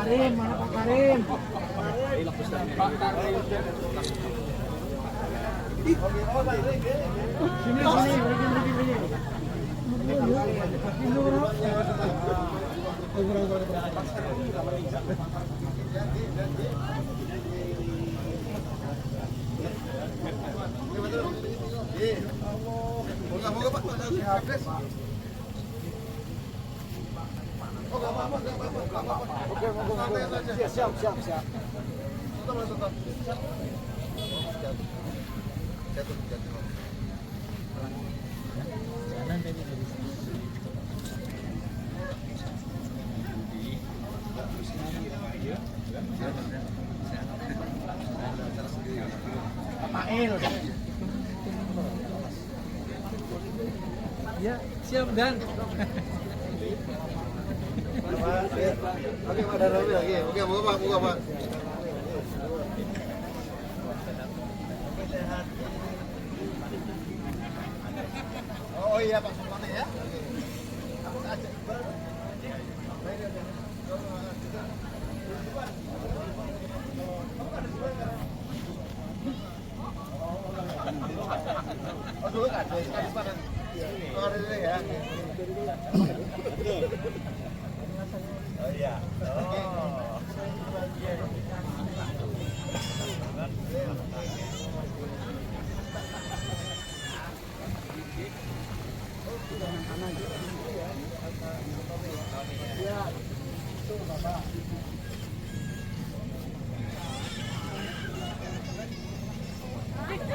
Karim, mana Pak Karim? Sini, sini. Moga-moga Pak, Oke, siap. Mail. Ya, siap Dan. Oke, Pak Darami lagi. Oke, moga Pak. Oh iya Pak Sultan ya. Oh dulu kan, ya. Oh iya.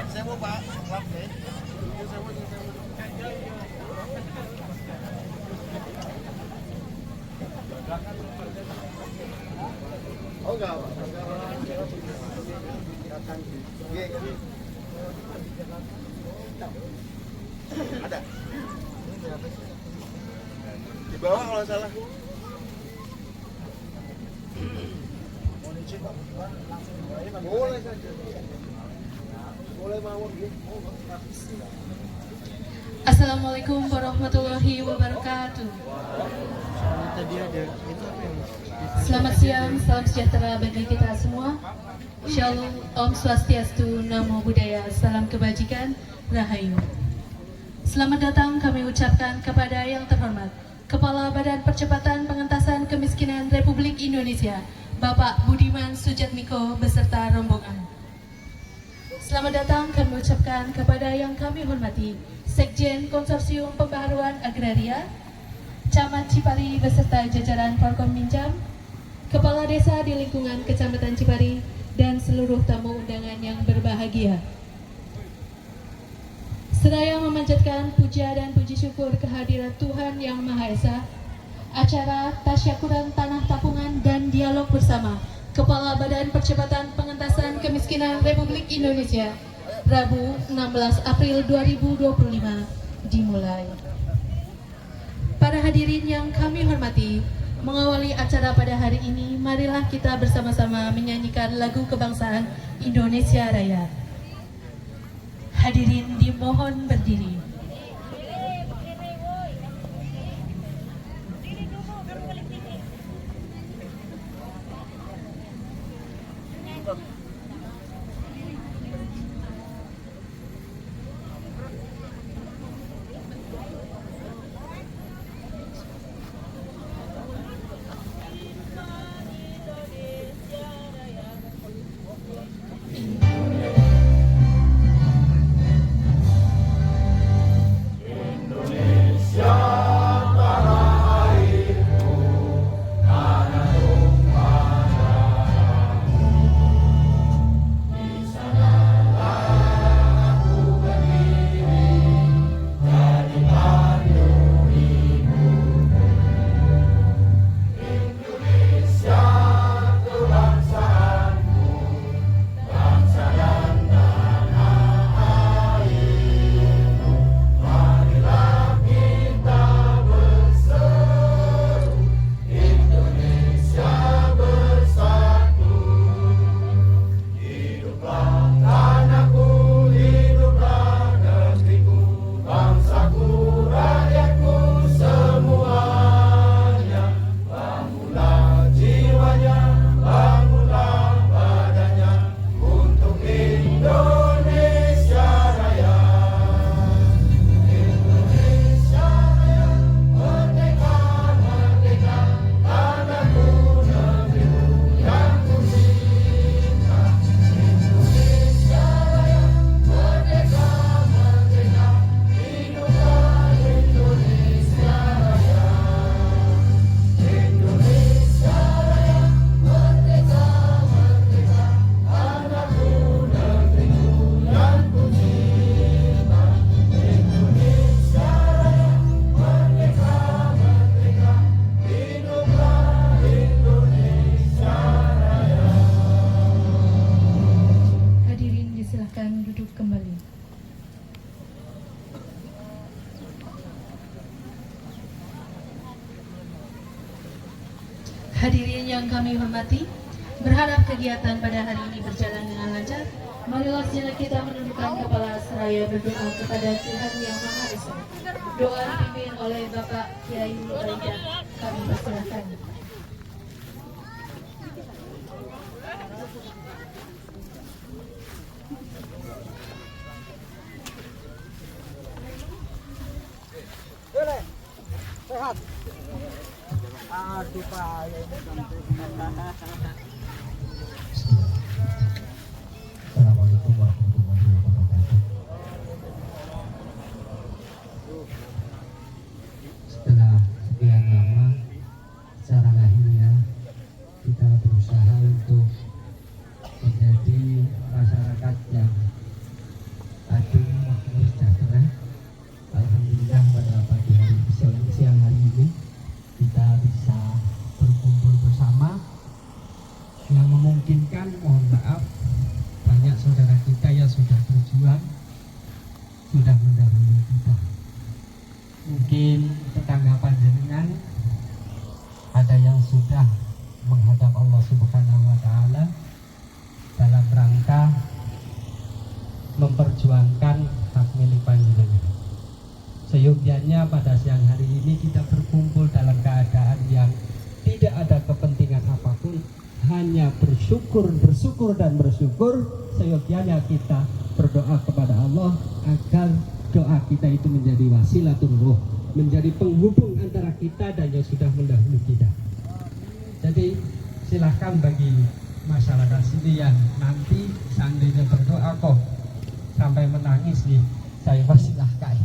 Saya mau Pak, oh enggak, Pak. Ada. Di bawah kalau salah. Boleh saja. Boleh mau Assalamualaikum warahmatullahi wabarakatuh. Tadi ada itu apa yang Selamat siang, salam sejahtera bagi kita semua. Shalom, Om Swastiastu, Namo Buddhaya, salam kebajikan, Rahayu. Selamat datang kami ucapkan kepada yang terhormat Kepala Badan Percepatan Pengentasan Kemiskinan Republik Indonesia, Bapak Budiman Sujatmiko beserta rombongan. Selamat datang kami ucapkan kepada yang kami hormati Sekjen Konsorsium Pembaharuan Agraria, Camat Cipari beserta jajaran Forkom Minjam, Kepala Desa di lingkungan Kecamatan Cipari, dan seluruh tamu undangan yang berbahagia. Seraya memanjatkan puja dan puji syukur kehadiran Tuhan Yang Maha Esa, acara Tasyakuran Tanah Tapungan dan Dialog Bersama Kepala Badan Percepatan Pengentasan Kemiskinan Republik Indonesia, Rabu 16 April 2025 dimulai. Para hadirin yang kami hormati, mengawali acara pada hari ini, marilah kita bersama-sama menyanyikan lagu kebangsaan Indonesia Raya. Hadirin dimohon berdiri. Hadirin yang kami hormati, berharap kegiatan pada hari ini berjalan dengan lancar. Marilah sejenak kita menundukkan kepala seraya berdoa kepada Tuhan Yang Maha Esa. Doa dipimpin oleh Bapak Kiai Raidan. Kami persilahkan. Sehat. Aduh Pak, ya ini Assalamualaikum warahmatullahi wabarakatuh. Setelah sekian lama secara lahiriah kita berusaha untuk menjadi masyarakat yang adil, makmur, sejahtera. Alhamdulillah pada pagi hari siang hari ini kita bisa berkumpul bersama yang memungkinkan, mohon maaf, banyak saudara kita yang sudah berjuang, sudah mendahului kita. Mungkin tetangga panjenengan ada yang sudah menghadap Allah Subhanahu wa Ta'ala dalam rangka memperjuangkan hak milik panjenengan. Seyogyanya pada siang hari ini kita berkumpul dalam keadaan yang tidak ada kepentingan apapun, hanya bersyukur dan bersyukur. Seyogyanya kita berdoa kepada Allah agar doa kita itu menjadi wasilatul ruh, menjadi penghubung antara kita dan yang sudah mendahului kita. Jadi silahkan bagi masyarakat sini yang nanti seandainya berdoa kok sampai menangis nih, saya persilahkan.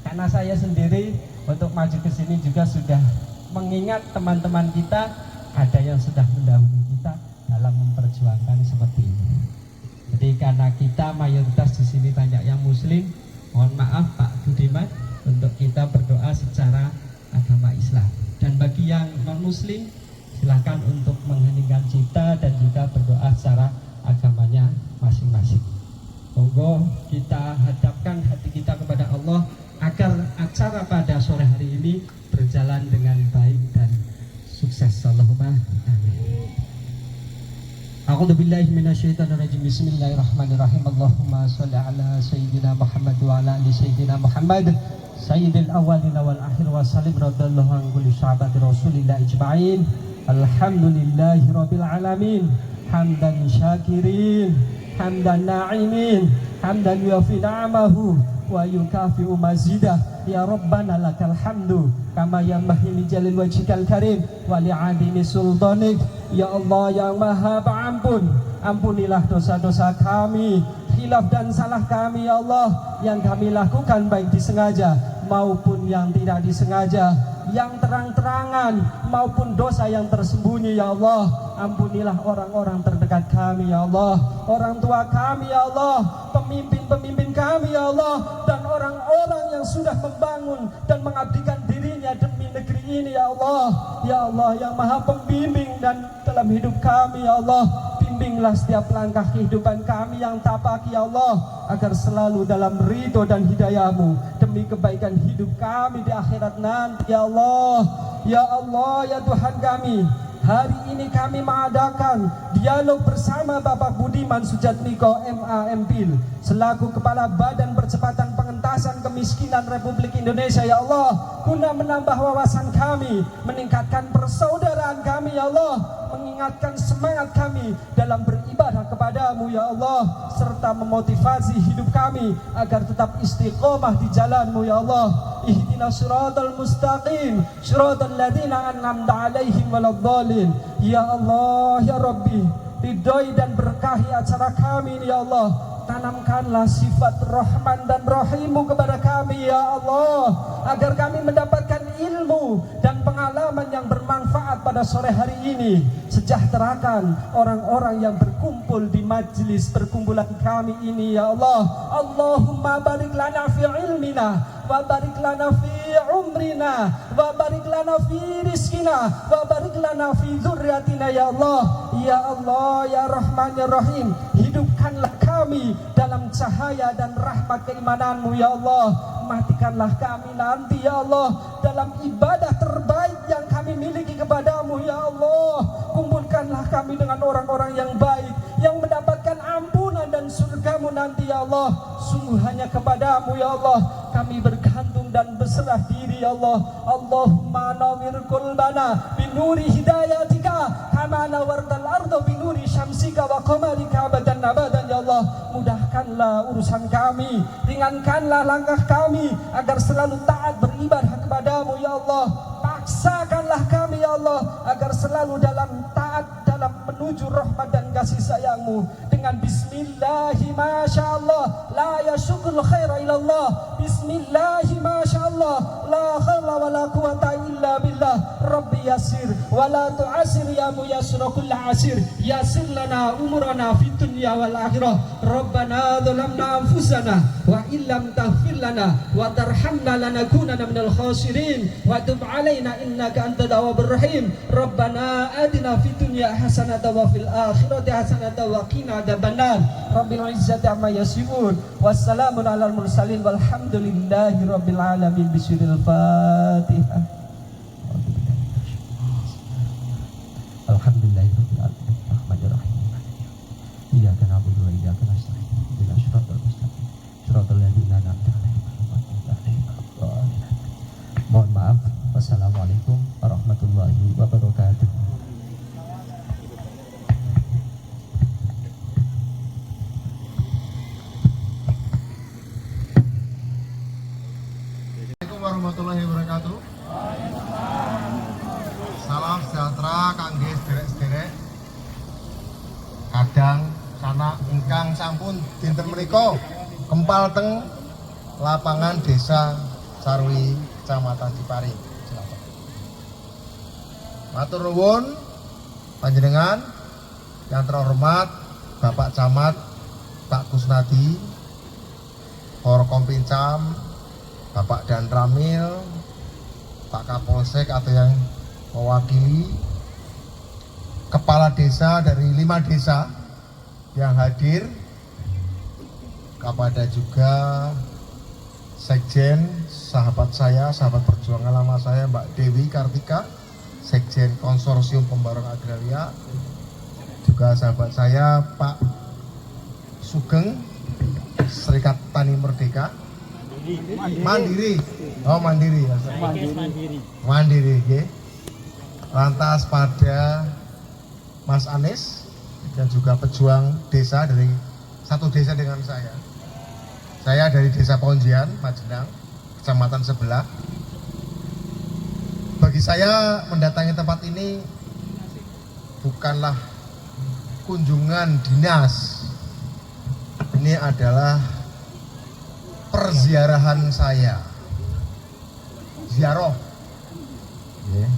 Karena saya sendiri untuk maju ke sini juga sudah mengingat teman-teman kita, ada yang sudah mendahului kita dalam memperjuangkan seperti ini. Jadi karena kita mayoritas di sini banyak yang muslim, mohon maaf Pak Budiman untuk kita berdoa secara agama Islam. Dan bagi yang non muslim silahkan untuk mengheningkan cipta dan juga berdoa secara agamanya masing-masing. Monggo kita hadapkan hati kita kepada Allah agar acara pada sore hari ini berjalan dengan baik dan sukses. Allahumma amin. A'udzu billahi minasyaitonir rajim. Bismillahirrahmanirrahim. Allahumma shalli ala sayyidina Muhammad wa ala ali sayyidina Muhammad sayyidil awwalin wal akhir wa sallim radallahu an kulli sahabati rasulillah ijma'in. Alhamdulillahi rabbil alamin. Hamdan syakirin, hamdan na'imin, hamdan yuafi na'amahu wa yukafi'u mazidah. Ya Rabbana lakal hamdu kama yanbaghi li jalil wajhikal karim wa li'adimi sultanik. Ya Allah yang maha pengampun, ampunilah dosa-dosa kami, khilaf dan salah kami ya Allah, yang kami lakukan baik disengaja maupun yang tidak disengaja, yang terang-terangan maupun dosa yang tersembunyi ya Allah. Ampunilah orang-orang terdekat kami ya Allah, orang tua kami ya Allah, pemimpin-pemimpin kami ya Allah, dan orang-orang yang sudah membangun dan mengabdikan dirinya demi negeri ini ya Allah. Ya Allah yang maha pembimbing dan dalam hidup kami ya Allah, bimbinglah setiap langkah kehidupan kami yang tapak ya Allah, agar selalu dalam ridho dan hidayah-Mu demi kebaikan hidup kami di akhirat nanti ya Allah. Ya Allah ya Tuhan kami, hari ini kami mengadakan dialog bersama Bapak Budiman Sujatmiko MA.Phil selaku Kepala Badan Percepatan Pengentasan Kemiskinan Republik Indonesia ya Allah, guna menambah wawasan kami, meningkatkan persaudaraan kami ya Allah, mengingatkan semangat kami dalam beribadah kepadamu ya Allah, serta memotivasi hidup kami agar tetap istiqomah di jalanmu ya Allah. Ihdinas siratal mustaqim, siratal ladzina an'amta 'alaihim waladdallin. Ya Allah ya Rabbi, ridhoi dan berkahi acara kami ini ya Allah. Tanamkanlah sifat Rahman dan Rahimu kepada kami ya Allah, agar kami mendapatkan ilmu dan pengalaman yang bermanfaat pada sore hari ini. Sejahterakan orang-orang yang berkumpul di majelis perkumpulan kami ini ya Allah. Allahumma barik lana fi ilmina wa barik lana fi umrina wa barik lana fi rizkina wa barik lana fi dzurriyyatina ya Allah. Ya Allah ya Rahman ya Rahim, hidupkanlah kami dalam cahaya dan rahmat keimananmu ya Allah. Matikanlah kami nanti ya Allah dalam ibadah terbaik yang kami kami miliki kepadamu ya Allah. Kumpulkanlah kami dengan orang-orang yang baik, yang mendapatkan ampunan dan surgamu nanti ya Allah. Sungguh hanya kepadamu ya Allah kami bergantung dan berserah diri ya Allah. Allahumma nawwir qulbana binuri hidayatika kama nawartal arda binuri syamsika wa qamarika abadan abadan ya Allah. Mudahkanlah urusan kami, ringankanlah langkah kami agar selalu taat beribadah kepadamu ya Allah. Paksakanlah kami ya Allah agar selalu dalam taat, dalam menuju rahmat dan kasih sayangmu. Dengan bismillahi masyaallah la yashukul khaira ilallah, bismillahi masyaallah la khawla wa la quwata illa billah. Rabbi yasir wa la tu'asir ya muyassir kulla asir, yasir lana umurana fid dunya wal akhirah. Rabbana dhalamna anfusana wa illam taghfir lana wa tarhamna lanakunanna minal khasirin wa tub alaina innaka antat tawwabur rahim. Rabbana atina fid dunya hasanatan wa fil akhirati hasanatan wa qina adzabannar. Rabbil izzati amma yasifun wassalamun alal mursalin walhamdulillahi rabbil alamin. Bismillahil Fatihah. Alhamdulillahirabbil alamin arrahmanir rahim. Iyyaka na'budu wa iyyaka nasta'in. Ihdinas siratal mustaqim. Siratal ladzina an'amta 'alaihim ghairil maghdubi 'alaihim waladdallin. Mohon maaf. Wassalamualaikum warahmatullahi wabarakatuh. Assalamualaikum warahmatullahi wabarakatuh. Salam sejahtera kangge sederek-sederek kadang sanak ingkang sampun dinten menika kempal teng lapangan Desa Sarwi Kecamatan Cipari. Silakan. Matur nuwun panjenengan yang terhormat Bapak Camat Pak Kusnadi, Forkompinjam Bapak Dan Ramil, Pak Kapolsek atau yang mewakili kepala desa dari 5 desa yang hadir, kepada juga Sekjen sahabat saya, sahabat perjuangan lama saya Mbak Dewi Kartika, Sekjen Konsorsium Pembaruan Agraria, juga sahabat saya Pak Sugeng, Serikat Tani Merdeka, Mandiri, oh Mandiri, Mandiri, okay. Lantas pada Mas Anies dan juga pejuang desa dari satu desa dengan saya. Saya dari Desa Ponjian, Majenang, kecamatan sebelah. Bagi saya mendatangi tempat ini bukanlah kunjungan dinas. Ini adalah perziarahan saya. Ziarah. Yeah.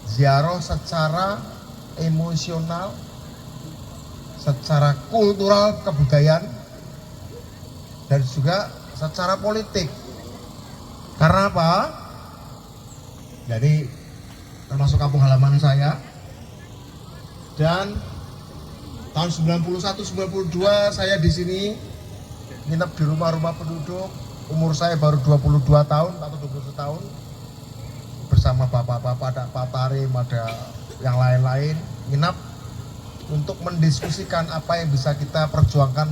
Ziarah secara emosional, secara kultural kebudayaan, dan juga secara politik. Karena apa? Jadi termasuk kampung halaman saya. Dan tahun 91-92 saya di sini nginep di rumah-rumah penduduk. Umur saya baru 22 tahun atau 21 tahun. Bersama bapak-bapak, ada Pak Tarim, ada yang lain-lain, nginap untuk mendiskusikan apa yang bisa kita perjuangkan,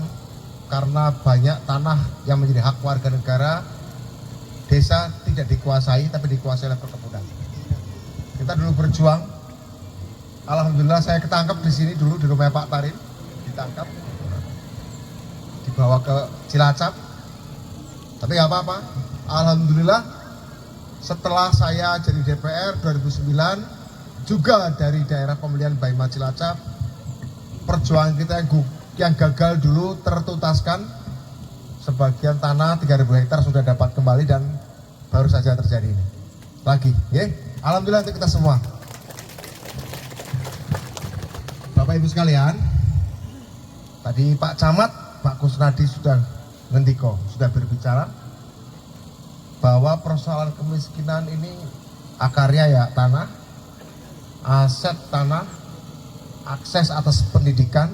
karena banyak tanah yang menjadi hak warga negara desa tidak dikuasai tapi dikuasai oleh perkebunan. Kita dulu berjuang, alhamdulillah saya ketangkep di sini dulu di rumah Pak Tarim, ditangkap, dibawa ke Cilacap, tapi nggak apa-apa, alhamdulillah. Setelah saya jadi DPR 2009, juga dari daerah pemilihan Baima Cilacap, perjuangan kita yang gagal dulu tertuntaskan. Sebagian tanah 3.000 hektar sudah dapat kembali dan baru saja terjadi ini lagi, ya. Alhamdulillah untuk kita semua. Bapak Ibu sekalian, tadi Pak Camat, Pak Kusnadi sudah ngendiko, sudah berbicara bahwa persoalan kemiskinan ini akarnya ya tanah, aset tanah, akses atas pendidikan,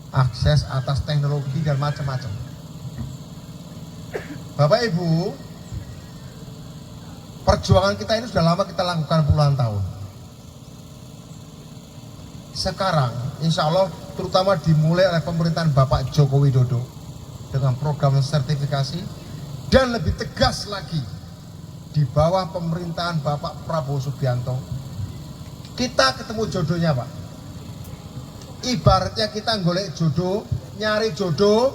akses atas teknologi dan macam-macam. Bapak Ibu, Perjuangan kita ini sudah lama kita lakukan puluhan tahun. Sekarang insya Allah terutama dimulai oleh pemerintahan Bapak Joko Widodo dengan program sertifikasi dan lebih tegas lagi di bawah pemerintahan Bapak Prabowo Subianto, kita ketemu jodohnya Pak. Ibaratnya kita golek jodoh, nyari jodoh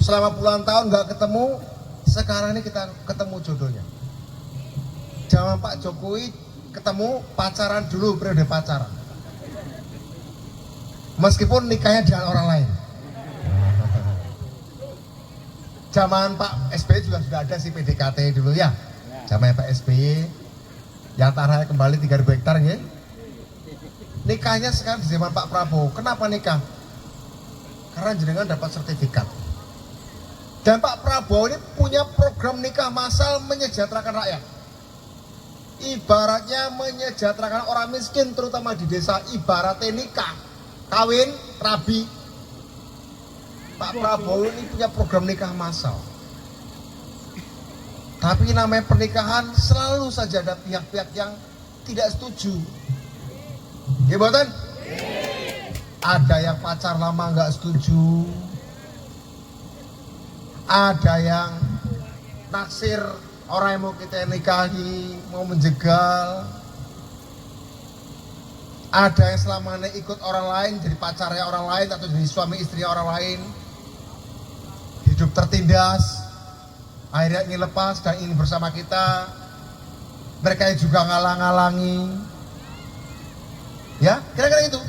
selama puluhan tahun nggak ketemu, sekarang ini kita ketemu jodohnya. Zaman Pak Jokowi ketemu pacaran dulu, periode pacaran. Meskipun nikahnya dengan orang lain. Zaman Pak SBY juga sudah ada sih PDKT dulu ya. Zaman Pak SBY yang tanahnya kembali 3.000 hektar ya. Nikahnya sekarang di zaman Pak Prabowo. Kenapa nikah? Karena jenengan dapat sertifikat. Dan Pak Prabowo ini punya program nikah massal menyejahterakan rakyat. Ibaratnya menyejahterakan orang miskin terutama di desa. Ibaratnya nikah, kawin, rabi. Pak Prabowo ini punya program nikah massal. Tapi namanya pernikahan selalu saja ada pihak-pihak yang tidak setuju. Ya boten? Ada yang pacar lama nggak setuju. Ada yang naksir orang yang mau kita nikahi, mau menjegal. Ada yang selama ini ikut orang lain, jadi pacarnya orang lain atau jadi suami istri orang lain. Hidup tertindas, akhirnya ingin lepas dan ingin bersama kita. Mereka juga ngalang-ngalangi. Ya, kira-kira itu.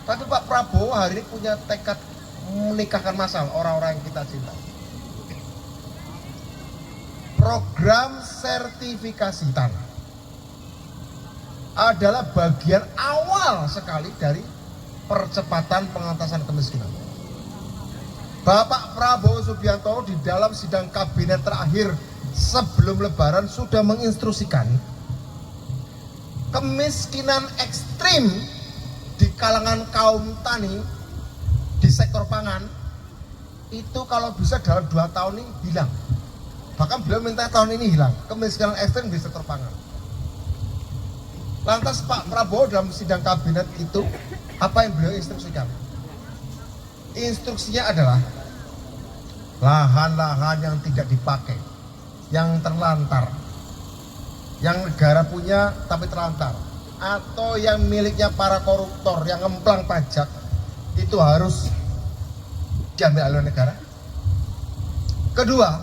Tapi Pak Prabowo hari ini punya tekad menikahkan massal orang-orang yang kita cinta. Program sertifikasi tanah adalah bagian awal sekali dari percepatan pengentasan kemiskinan. Bapak Prabowo Subianto di dalam sidang kabinet terakhir sebelum Lebaran sudah menginstruksikan kemiskinan ekstrim di kalangan kaum tani di sektor pangan itu kalau bisa dalam 2 tahun ini hilang. Bahkan beliau minta tahun ini hilang kemiskinan ekstrim di sektor pangan. Lantas Pak Prabowo dalam sidang kabinet itu apa yang beliau instruksikan? Instruksinya adalah lahan-lahan yang tidak dipakai, yang terlantar, yang negara punya tapi terlantar, atau yang miliknya para koruptor yang ngemplang pajak, itu harus diambil oleh negara. Kedua,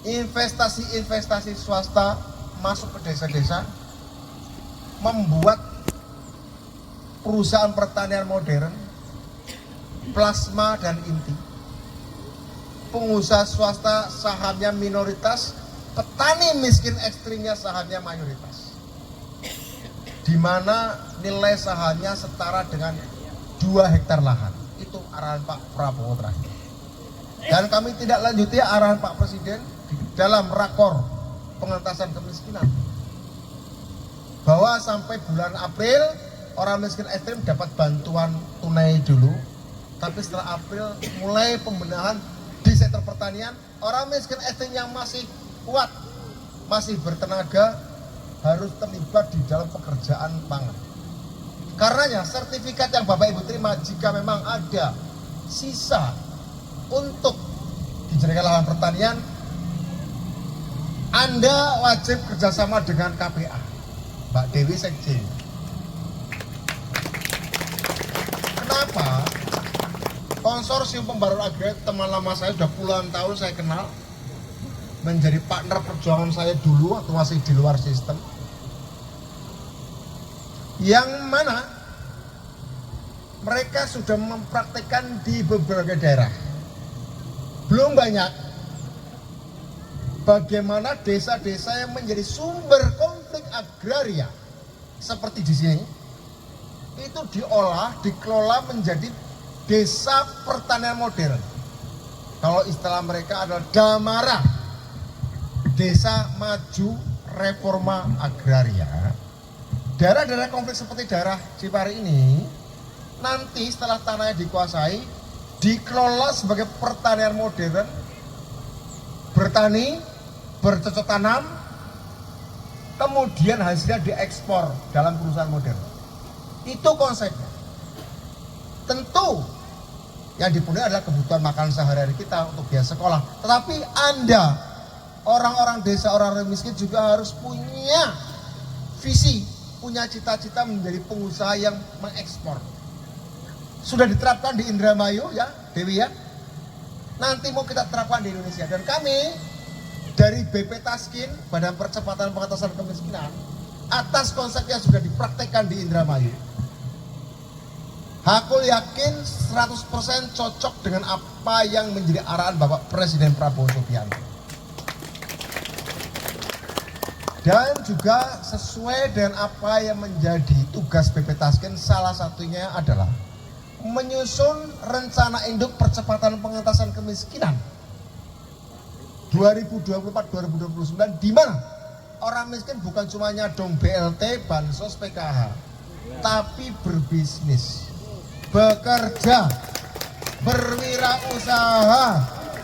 investasi-investasi swasta masuk ke desa-desa, membuat perusahaan pertanian modern, plasma dan inti. Pengusaha swasta sahamnya minoritas, petani miskin ekstrimnya sahamnya mayoritas. Di mana nilai sahamnya setara dengan 2 hektar lahan. Itu arahan Pak Prabowo terakhir. Dan kami tidak lanjuti arahan Pak Presiden di dalam rakor pengentasan kemiskinan. Bahwa sampai bulan April orang miskin ekstrim dapat bantuan tunai dulu. Tapi setelah April mulai pembenahan di sektor pertanian, orang miskin ekstrim yang masih kuat, masih bertenaga harus terlibat di dalam pekerjaan pangan. Karenanya sertifikat yang Bapak Ibu terima jika memang ada sisa untuk dijadikan lahan pertanian, Anda wajib kerjasama dengan KPA, Mbak Dewi Sekjen. Kenapa? Konsorsium Pembaruan Agraria, teman lama saya sudah puluhan tahun saya kenal, menjadi partner perjuangan saya dulu waktu masih di luar sistem. Yang mana mereka sudah mempraktekkan di beberapa daerah. Belum banyak. Bagaimana desa-desa yang menjadi sumber konflik agraria seperti di sini itu diolah, dikelola menjadi desa pertanian modern. Kalau istilah mereka adalah DAMARA, Desa Maju Reforma Agraria. Daerah-daerah konflik seperti daerah Cipari ini nanti setelah tanahnya dikuasai, dikelola sebagai pertanian modern, bertani bercocok tanam, kemudian hasilnya diekspor dalam perusahaan modern. Itu konsepnya. Tentu yang dipenuhi adalah kebutuhan makan sehari-hari kita untuk biaya sekolah. Tetapi Anda, orang-orang desa, orang miskin juga harus punya visi, punya cita-cita menjadi pengusaha yang mengekspor. Sudah diterapkan di Indramayu ya, Dewi ya. Nanti mau kita terapkan di Indonesia. Dan kami dari BP Taskin, Badan Percepatan Pengentasan Kemiskinan, atas konsep yang sudah dipraktekkan di Indramayu, aku yakin 100% cocok dengan apa yang menjadi arahan Bapak Presiden Prabowo Subianto. Dan juga sesuai dengan apa yang menjadi tugas BP Taskin, salah satunya adalah menyusun rencana induk percepatan pengentasan kemiskinan 2024-2029, di mana orang miskin bukan cuma nyadong BLT, bansos, PKH, tapi berbisnis, bekerja, berwirausaha,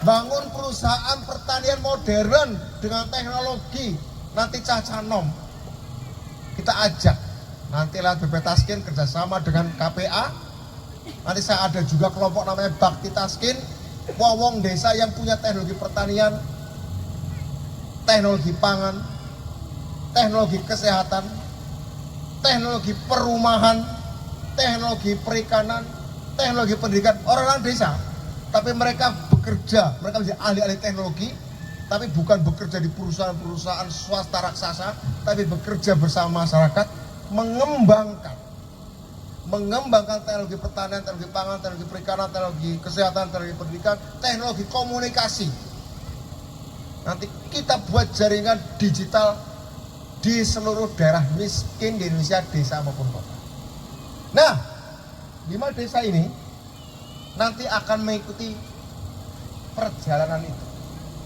bangun perusahaan pertanian modern dengan teknologi. Nanti Cacanom kita ajak, nanti lewat BP Taskin kerjasama dengan KPA. Nanti saya ada juga kelompok namanya Bakti Taskin, wong desa yang punya teknologi pertanian, teknologi pangan, teknologi kesehatan, teknologi perumahan, teknologi perikanan, teknologi pendidikan. Orang-orang desa, tapi mereka bekerja, mereka menjadi ahli-ahli teknologi, tapi bukan bekerja di perusahaan-perusahaan swasta raksasa, tapi bekerja bersama masyarakat, mengembangkan teknologi pertanian, teknologi pangan, teknologi perikanan, teknologi kesehatan, teknologi pendidikan, teknologi komunikasi. Nanti kita buat jaringan digital di seluruh daerah miskin di Indonesia, desa maupun kota. Nah, 5 desa ini nanti akan mengikuti perjalanan itu.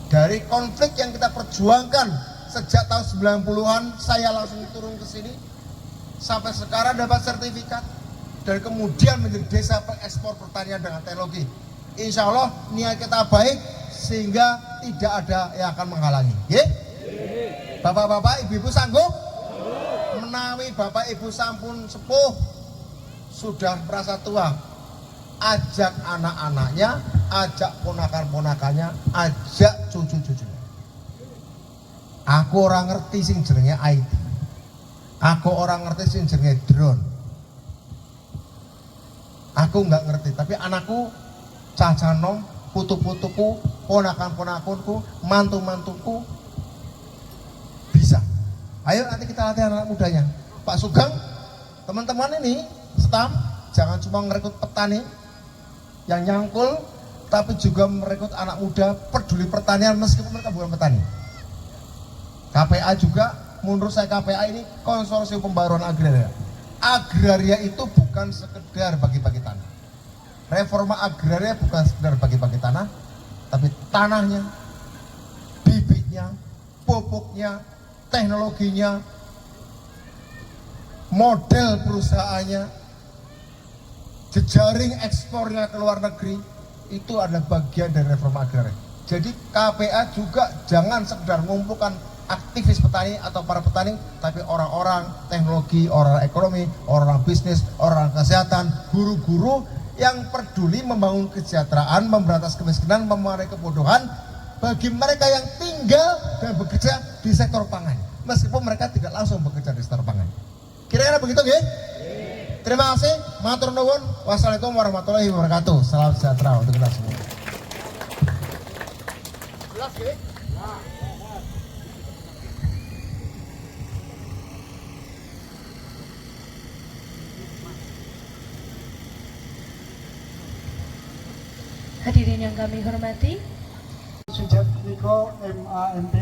Dari konflik yang kita perjuangkan sejak tahun 90-an, saya langsung turun ke sini, sampai sekarang dapat sertifikat, dan kemudian menjadi desa pengekspor pertanian dengan teknologi. Insya Allah niat kita baik sehingga tidak ada yang akan menghalangi. Bapak-bapak, ibu-ibu sanggup? Menawi bapak ibu sampun sepuh, sudah merasa tua, ajak anak-anaknya, ajak ponakan-ponakannya, ajak cucu-cucunya. Aku orang ngerti sing jenenge IT. Aku orang ngerti sing jenenge drone. Aku nggak ngerti, tapi anakku, cacanom, putu-putuku, ponakan-ponakanku, mantu-mantuku bisa. Ayo nanti kita latih anak mudanya. Pak Sugeng, teman-teman ini staff, jangan cuma merekrut petani yang nyangkul, tapi juga merekrut anak muda peduli pertanian meskipun mereka bukan petani. KPA juga, menurut saya KPA ini konsorsium pembaruan agraria. Agraria itu bukan sekedar bagi-bagi tanah. Reforma agraria bukan sekedar bagi-bagi tanah, tapi tanahnya, bibitnya, pupuknya, teknologinya, model perusahaannya, jejaring ekspornya ke luar negeri, itu adalah bagian dari reforma agraria. Jadi KPA juga jangan sekedar mengumpulkan aktivis petani atau para petani, tapi orang-orang teknologi, orang ekonomi, orang bisnis, orang kesehatan, guru-guru yang peduli membangun kesejahteraan, memberantas kemiskinan, memerangi kebodohan bagi mereka yang tinggal dan bekerja di sektor pangan, meskipun mereka tidak langsung bekerja di sektor pangan. Kira-kira begitu nggih? Terima kasih, matur nuwun. Wassalamualaikum warahmatullahi wabarakatuh. Salam sejahtera untuk kita semua. Jelas nggih? Hadirin yang kami hormati, Sejak Niko MAMP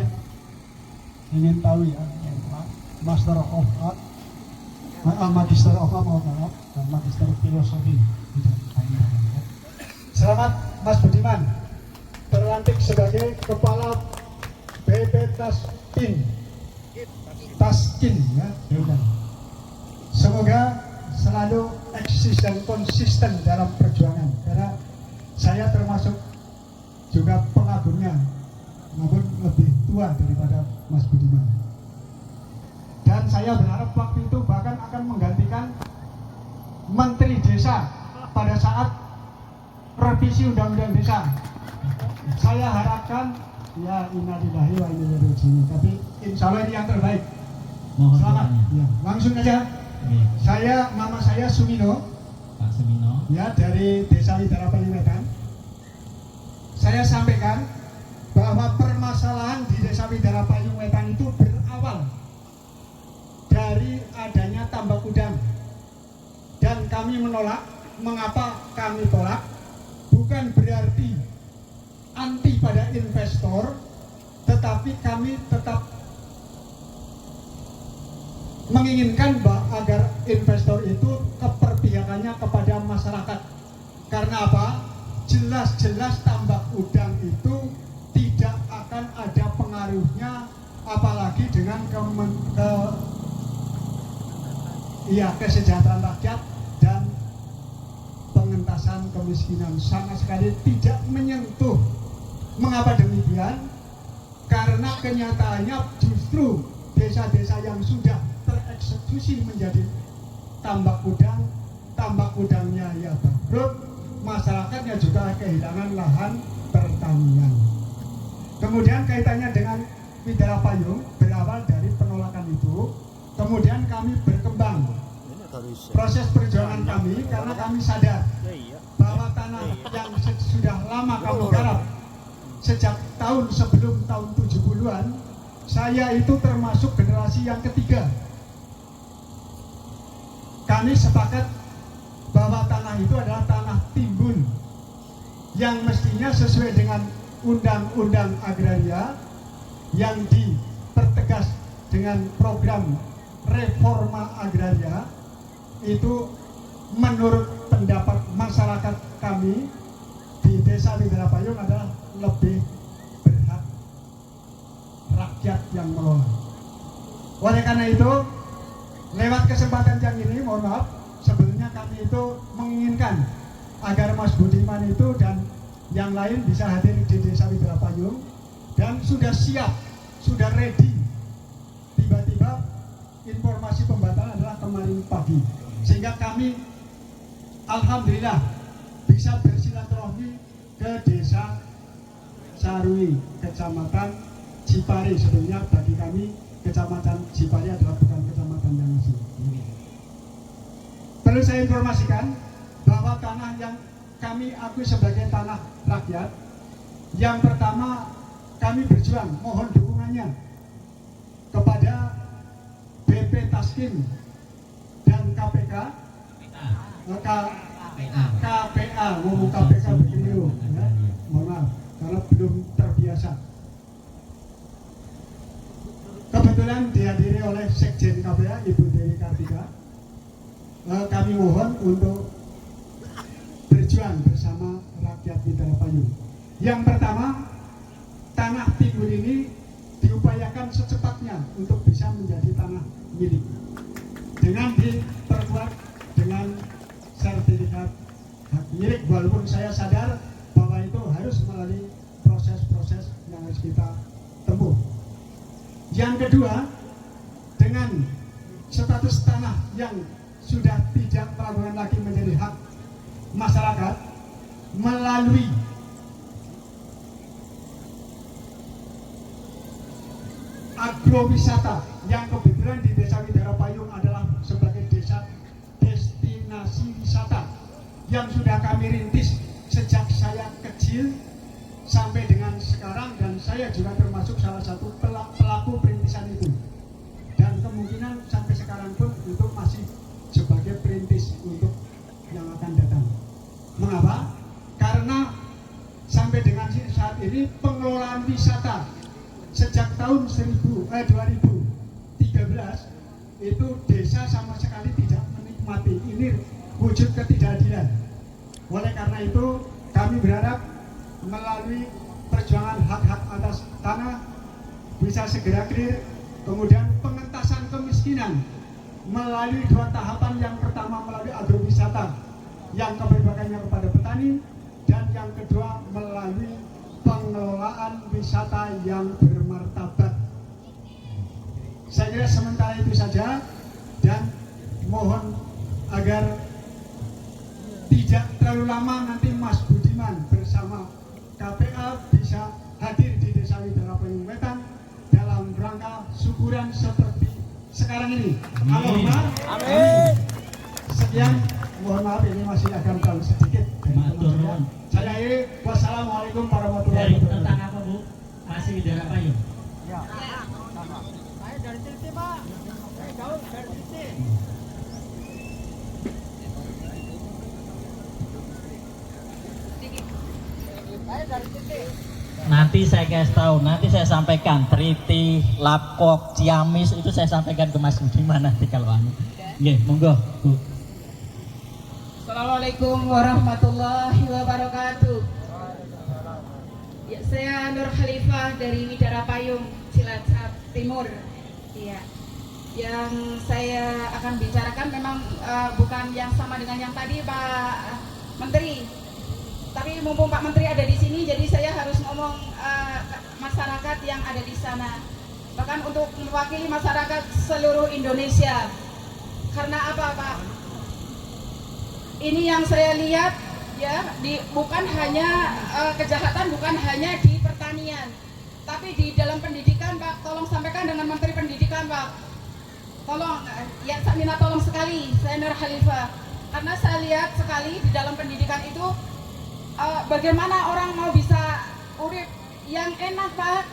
ingin tahu ya, MA, Master of Art, Magister of Art, dan Magister Filosofi. Selamat Mas Budiman, terlantik sebagai Kepala BP Taskin ya. Semoga selalu eksis dan konsisten dalam perjuangan, karena saya termasuk juga pengagumnya maupun lebih tua daripada Mas Budiman. Dan saya berharap waktu itu bahkan akan menggantikan Menteri Desa pada saat revisi Undang-Undang Desa. Saya harapkan, ya innalillahi wa inna ilaihi raji'un, tapi insya Allah ini yang terbaik. Mohon Selamat. doanya. Ya, langsung aja. Oke. Nama saya Sumino, Pak Semino. ya, dari Desa Widara Paliwetan. Saya sampaikan bahwa permasalahan di Desa Widara Payung Wetan itu berawal dari adanya tambak udang, dan kami menolak. Mengapa kami tolak? Bukan berarti anti pada investor, tetapi kami tetap menginginkan agar investor itu keperpihakannya kepada masyarakat. Karena apa? Jelas-jelas tambak udang itu tidak akan ada pengaruhnya, apalagi dengan kesejahteraan rakyat dan pengentasan kemiskinan, sama sekali tidak menyentuh. Mengapa demikian? Karena kenyataannya justru desa-desa yang sudah tereksekusi menjadi tambak udangnya ya bangkrut, masyarakatnya juga kehilangan lahan pertanian. Kemudian kaitannya dengan Widara Payung berawal dari penolakan itu, kemudian kami berkembang proses perjuangan kami karena kami sadar bahwa tanah yang sudah lama kami garap sejak tahun sebelum tahun 70-an, saya itu termasuk generasi yang ketiga. Kami sepakat bahwa tanah itu adalah tanah timbun yang mestinya sesuai dengan undang-undang agraria yang dipertegas dengan program reforma agraria. Itu menurut pendapat masyarakat kami di Desa Widara Payung adalah lebih berhak rakyat yang mengelola. Oleh karena itu, lewat kesempatan yang ini, mohon maaf, sebenarnya kami itu menginginkan agar Mas Budiman itu dan yang lain bisa hadir di Desa Widara Payung, dan sudah siap, sudah ready. Tiba-tiba informasi pembatalan adalah kemarin pagi, sehingga kami alhamdulillah bisa bersilaturahmi ke Desa Sarui, Kecamatan Cipari. Sebenarnya bagi kami Kecamatan Cipari adalah bukan kecamatan yang asli. Perlu saya informasikan bahwa tanah yang kami akui sebagai tanah rakyat, yang pertama kami berjuang mohon dukungannya kepada BP Taskim dan KPK, KPA, ngomong KPK begini loh, ya. Mohon maaf, karena belum terbiasa. Kebetulan dihadiri oleh Sekjen KPA, Ibu Dewi Kartika. Kami mohon untuk berjuang bersama rakyat Widara Payung. Yang pertama, tanah timbun ini diupayakan secepatnya untuk bisa menjadi tanah milik, dengan diperkuat dengan sertifikat hak milik, walaupun saya sadar bahwa itu harus melalui proses-proses yang harus kita tempuh. Yang kedua, dengan status tanah yang sudah tidak melakukan lagi menjadi hak masyarakat, melalui agrowisata yang kebetulan di Desa Widara Payung adalah sebagai desa destinasi wisata yang sudah kami rintis sejak saya kecil sampai dengan sekarang, dan saya juga termasuk salah satu pelaku perintisan itu, dan kemungkinan sampai sekarang pun itu masih sebagai perintis untuk yang akan datang. Mengapa? Karena sampai dengan saat ini pengelolaan wisata sejak tahun 2013 itu desa sama sekali tidak menikmati. Ini wujud ketidakadilan. Oleh karena itu kami berharap melalui perjuangan hak-hak atas tanah bisa segera clear. Kemudian pengentasan kemiskinan melalui dua tahapan. Yang pertama melalui agrowisata yang keberpihakannya kepada petani, dan yang kedua melalui pengelolaan wisata yang bermartabat. Saya kira sementara itu saja, dan mohon agar tidak terlalu lama nanti Mas Budiman bersama KPA bisa hadir di Desa Widara Payung Wetan dalam rangka syukuran seperti sekarang ini. Amin. Sekian, mohon maaf ini masih agak terlalu sedikit. Matur nuwun. Saya akhiri, wassalamualaikum warahmatullahi Dari wabarakatuh. tentang apa Bu? Masih Widara Payung. Nanti saya kasih tahu, nanti saya sampaikan Triti, Lapkok, Ciamis itu saya sampaikan ke Mas Budiman nanti kalau anu. Nggih, monggo Bu. Assalamualaikum warahmatullahi wabarakatuh. Ya, saya Nur Khalifah dari Widara Payung, Cilacap Timur. Iya. Yang saya akan bicarakan memang bukan yang sama dengan yang tadi Pak Menteri. Tapi mumpung Pak Menteri ada di sini, jadi saya harus ngomong masyarakat yang ada di sana. Bahkan untuk mewakili masyarakat seluruh Indonesia. Karena apa Pak? Ini yang saya lihat ya, bukan hanya kejahatan, bukan hanya di pertanian, tapi di dalam pendidikan Pak. Tolong sampaikan dengan Menteri Pendidikan Pak. Tolong, ya Samina tolong sekali, saya Nur Khalifah. Karena saya lihat sekali di dalam pendidikan itu bagaimana orang mau bisa urip yang enak Pak.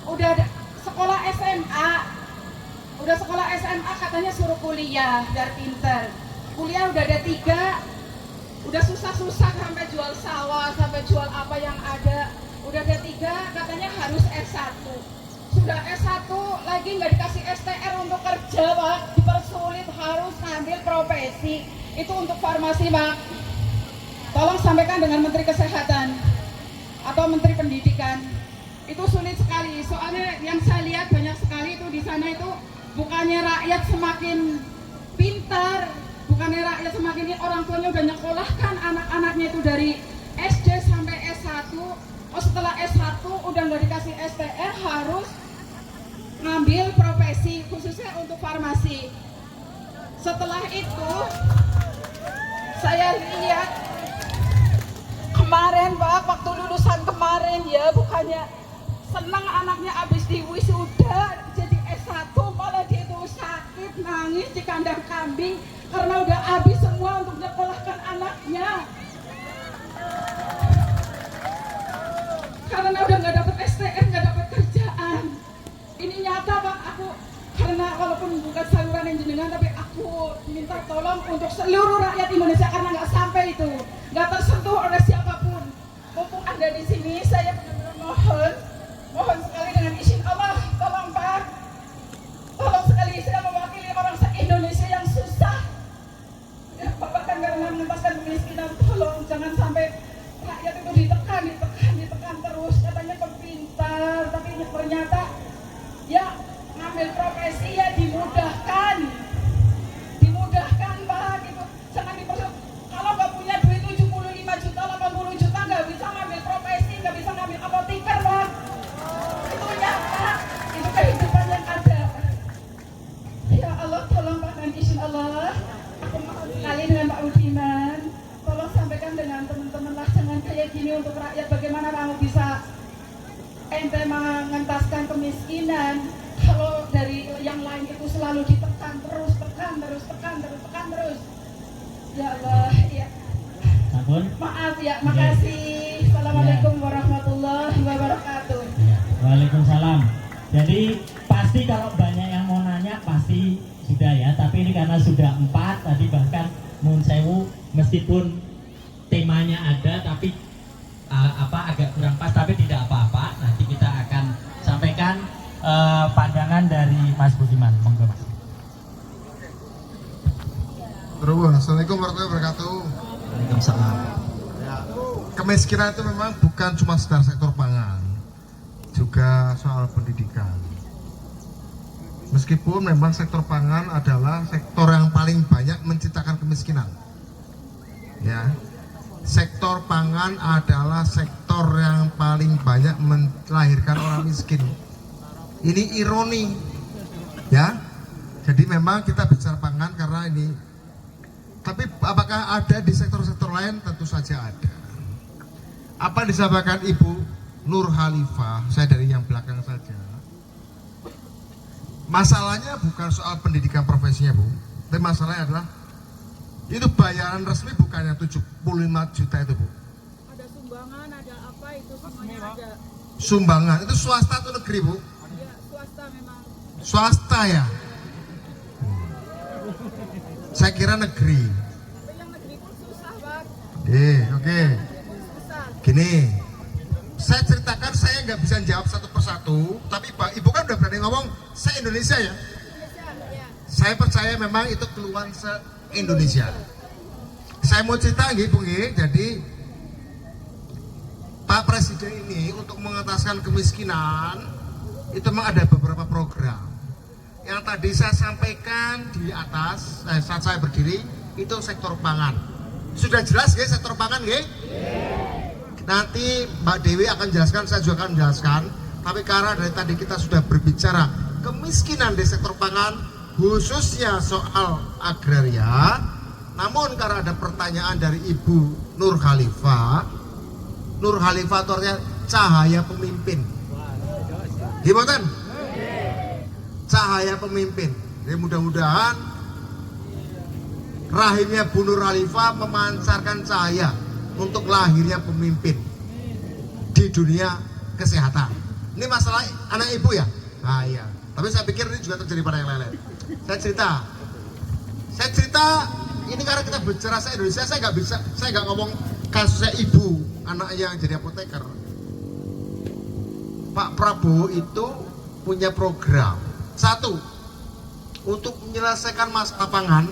Udah sekolah SMA katanya suruh kuliah biar pinter. Kuliah udah ada 3, udah susah-susah sampai jual sawah, sampai jual apa yang ada. Udah ada 3, katanya harus S1. Sudah S1 lagi nggak dikasih STR untuk kerja Pak, dipersulit harus ngambil profesi. Itu untuk farmasi Pak. Tolong sampaikan dengan Menteri Kesehatan atau Menteri Pendidikan. Itu sulit sekali, soalnya yang saya lihat banyak sekali itu di sana itu bukannya rakyat semakin pintar, bukannya rakyat semakin ini, orang tuanya udah nyekolahkan anak-anaknya itu dari SD sampai S1. Setelah S1 udah nggak dikasih STR, harus ngambil profesi khususnya untuk farmasi. Setelah itu saya lihat kemarin Pak, waktu lulusan kemarin ya, bukannya senang anaknya habis di wisuda jadi S1, malah dia itu sakit, nangis di kandang kambing karena udah habis semua untuk nyekolahkan anaknya. Karena udah nggak dapet STR, nggak dapet kerjaan. Ini nyata Pak, aku karena walaupun bukan saluran yang jenengan, tapi aku minta tolong untuk seluruh rakyat Indonesia karena nggak sampai itu, nggak tersentuh oleh siapapun. Mumpung Anda di sini, saya benar-benar mohon sekali dengan izin Allah, tolong Pak, tolong sekali, saya mewakili orang se-Indonesia yang susah. Ya, Bapak kan karena mengentaskan kemiskinan, tolong jangan sampai rakyat itu ditekan terus, katanya pintar, tapi ternyata ya ngambil profesi ya dimudahkan Pak gitu. Jangan dipersulit. Kalau nggak punya duit 75 juta, 80 juta nggak bisa ngambil profesi, nggak bisa ngambil apoteker Pak. Itu nyata, itu kehidupan yang ada. Ya Allah, tolong Pak, dengan izin Allah, aku mohon sekali dengan Pak Budiman, tolong sampaikan dengan teman-teman lah, jangan kayak gini untuk rakyat. Bagaimana kamu bisa ente mengentaskan kemiskinan kalau dari yang lain itu selalu ditekan terus. Ya Allah, ya. Sampun. Maaf ya, makasih. Assalamualaikum warahmatullahi wabarakatuh. Ya, Waalaikumsalam. Jadi pasti kalau banyak yang mau nanya pasti sudah ya, tapi ini karena sudah 4 tadi, bahkan Mun Sewu meskipun temanya ada tapi agak kurang pas, tapi tidak apa-apa. Nanti kita akan sampaikan pandangan dari Mas Budiman. Monggo Mas. Assalamualaikum warahmatullahi wabarakatuh. Waalaikumsalam. Ya, kemiskinan itu memang bukan cuma sekedar sektor pangan, juga soal pendidikan. Meskipun memang sektor pangan adalah sektor yang paling banyak menciptakan kemiskinan, ya, sektor pangan adalah sektor yang paling banyak melahirkan orang miskin. Ini ironi, ya. Jadi memang kita bicara pangan karena ini. Tapi apakah ada di sektor-sektor lain? Tentu saja ada. Apa yang disampaikan Ibu Nur Khalifah, saya dari yang belakang saja. Masalahnya bukan soal pendidikan profesinya, Bu. Tapi masalahnya adalah itu bayaran resmi bukannya 75 juta itu, Bu. Ada sumbangan, ada apa itu semuanya ada. Sumbangan itu swasta atau negeri, Bu? Ya, swasta memang. Swasta ya. Saya kira negeri. Tapi yang negeri pun susah, Pak. Oke. Negeri pun susah. Gini, saya ceritakan, saya nggak bisa jawab satu persatu, tapi Pak Ibu kan udah berani ngomong se-Indonesia ya. Ya. Saya percaya memang itu keluhan se-Indonesia. Saya mau cerita nggih, Bu nggih. Jadi Pak Presiden ini untuk mengentaskan kemiskinan itu memang ada beberapa program. Yang tadi saya sampaikan di atas saat saya berdiri itu sektor pangan. Sudah jelas nggih sektor pangan nggih? Nanti Mbak Dewi akan jelaskan, saya juga akan menjelaskan. Tapi karena dari tadi kita sudah berbicara kemiskinan di sektor pangan, khususnya soal agraria. Namun karena ada pertanyaan dari Ibu Nur Khalifah itu artinya cahaya pemimpin. Gimana? Cahaya pemimpin. Jadi mudah-mudahan rahimnya Bu Nur Khalifah memancarkan cahaya untuk lahirnya pemimpin di dunia kesehatan. Ini masalah anak ibu ya? Nah iya. Tapi saya pikir ini juga terjadi pada yang lain-lain. Saya cerita ini karena kita bicara se-Indonesia, saya nggak ngomong kasusnya ibu anaknya yang jadi apoteker. Pak Prabowo itu punya program. Satu, untuk menyelesaikan masalah pangan,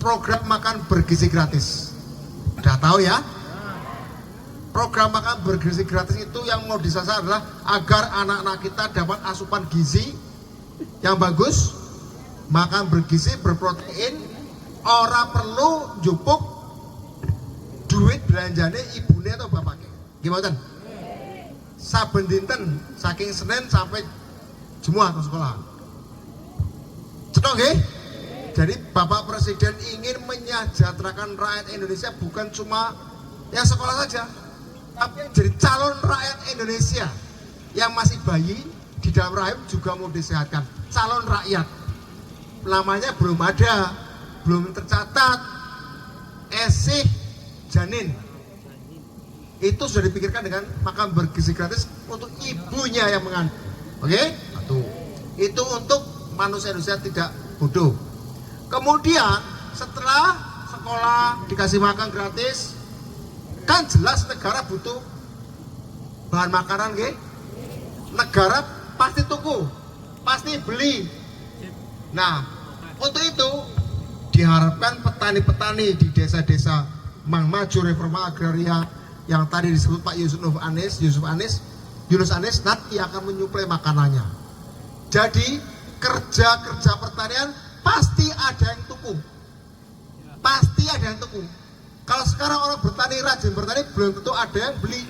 program makan bergizi gratis. Udah tahu ya? Program makan bergizi gratis itu yang mau disasar adalah agar anak-anak kita dapat asupan gizi yang bagus, makan bergizi, berprotein, ora perlu jupuk duit belanjane ibune atau bapaknya. Gimana? Saben dinten saking Senin sampai Jumat ke sekolah. Cetok nggih? Jadi Bapak Presiden ingin menyejahterakan rakyat Indonesia bukan cuma yang sekolah saja, tapi jadi calon rakyat Indonesia yang masih bayi di dalam rahim juga mau disehatkan. Calon rakyat, namanya belum ada, belum tercatat. Esih janin itu sudah dipikirkan dengan makan bergizi gratis untuk ibunya yang mengandung. Oke? Satu. Itu untuk manusia Indonesia tidak bodoh. Kemudian setelah sekolah dikasih makan gratis, kan jelas negara butuh bahan makanan, nggih? Negara pasti tuku, pasti beli. Nah, untuk itu diharapkan petani-petani di desa-desa maju reforma agraria yang tadi disebut Pak Yunus Anis nanti akan menyuplai makanannya. Jadi kerja pertanian pasti ada yang tuku. Pasti ada yang tuku. Kalau sekarang orang bertani, rajin bertani, belum tentu ada yang beli.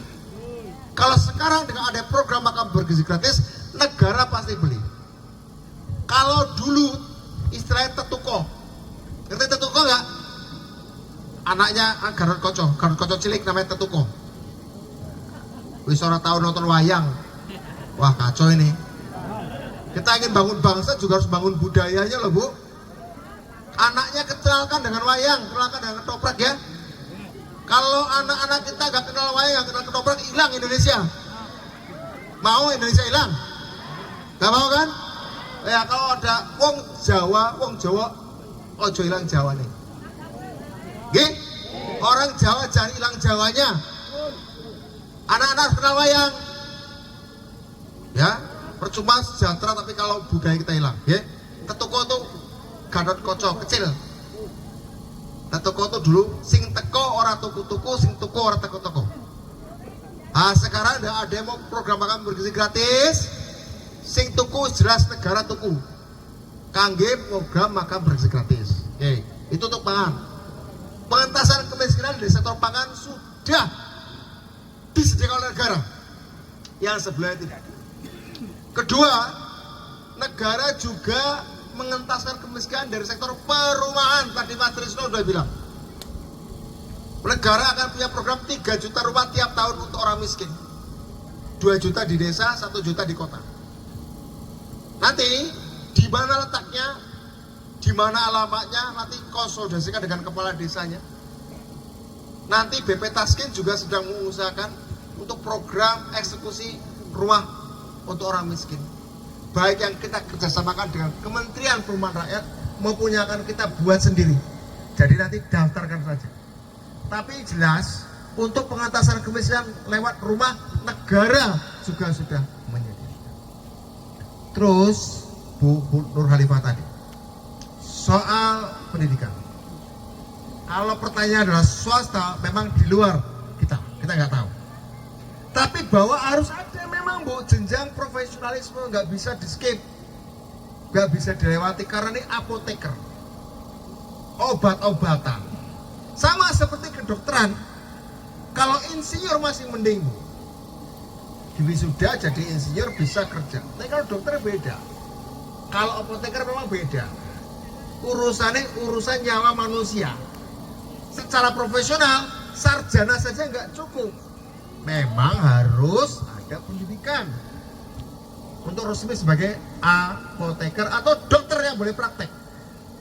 Kalau sekarang dengan ada program makan bergizi gratis, negara pasti beli. Kalau dulu istilahnya tetuko. Ngerti tetuko nggak? Anaknya Garut Koco cilik namanya tetuko. Wis ora tahu nonton wayang. Wah kacau ini. Kita ingin bangun bangsa juga harus bangun budayanya loh, Bu. Anaknya kenalkan dengan wayang, kenalkan dengan ketoprak ya. Kalau anak-anak kita gak kenal wayang, gak kenal ketoprak, hilang Indonesia. Mau Indonesia hilang? Gak mau kan? Ya kalau ada wong Jawa, ojo hilang Jawa nih. Gih? Orang Jawa jangan hilang Jawanya. Anak-anak harus kenal wayang. Ya, percuma sejahtera tapi kalau budaya kita hilang, ya. Tetuko tuh Garut Koco kecil. Tetuko tuh dulu sing teko ora tuku-tuku, sing tuku ora teko-teko. Ah sekarang ada mau program makan bergizi gratis. Sing tuku jelas negara tuku. Kangge program makan bergizi gratis. Oke, itu untuk pangan. Pengentasan kemiskinan di sektor pangan sudah disediakan oleh negara, yang sebelumnya tidak. Kedua, negara juga mengentaskan kemiskinan dari sektor perumahan. Tadi Mas Trisno sudah bilang, negara akan punya program 3 juta rumah tiap tahun untuk orang miskin, 2 juta di desa, 1 juta di kota. Nanti di mana letaknya, di mana alamatnya, nanti konsolidasikan dengan kepala desanya. Nanti BP Taskin juga sedang mengusahakan untuk program eksekusi rumah untuk orang miskin, baik yang kita kerjasamakan dengan Kementerian Perumahan Rakyat maupun yang akan kita buat sendiri. Jadi nanti daftarkan saja. Tapi jelas untuk pengentasan kemiskinan lewat rumah, negara juga sudah menyediakan. Terus Bu Nur Halifah tadi soal pendidikan. Kalau pertanyaan adalah swasta, memang di luar kita nggak tahu. Tapi bahwa harus ada memang Bu, jenjang profesionalisme nggak bisa di skip, nggak bisa dilewati karena ini apoteker, obat-obatan. Sama seperti kedokteran. Kalau insinyur masih mending Bu, di wisuda jadi insinyur bisa kerja. Tapi kalau dokter beda. Kalau apoteker memang beda. Urusan nyawa manusia. Secara profesional, sarjana saja nggak cukup. Memang harus ada pendidikan untuk resmi sebagai apoteker atau dokter yang boleh praktek.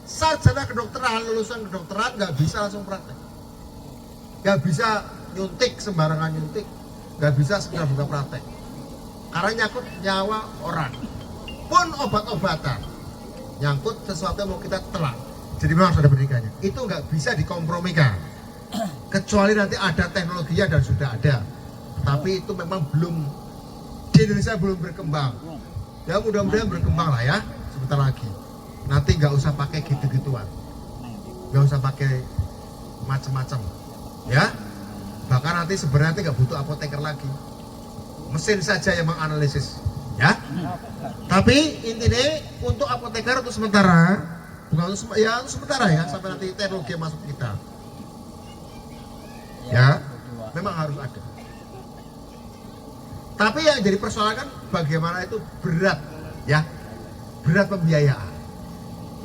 Sarjana kedokteran, lulusan kedokteran nggak bisa langsung praktek. Nggak bisa nyuntik sembarangan nyuntik, nggak bisa sekedar buka praktek. Karena nyangkut nyawa orang. Pun obat-obatan, nyangkut sesuatu yang mau kita telan. Jadi memang harus ada pendidikannya. Itu nggak bisa dikompromikan. Kecuali nanti ada teknologinya dan sudah ada. Tapi itu memang belum, di Indonesia belum berkembang. Ya mudah-mudahan berkembang lah ya, sebentar lagi. Nanti nggak usah pakai gitu-gituan. Nggak usah pakai macam-macam. Ya, bahkan nanti sebenarnya nggak butuh apoteker lagi. Mesin saja yang menganalisis. Ya, tapi intinya untuk apoteker untuk sementara, bukan untuk sementara ya, sampai nanti teknologi masuk kita. Ya, memang harus ada. Tapi yang jadi persoalan kan bagaimana itu berat, ya, berat pembiayaan.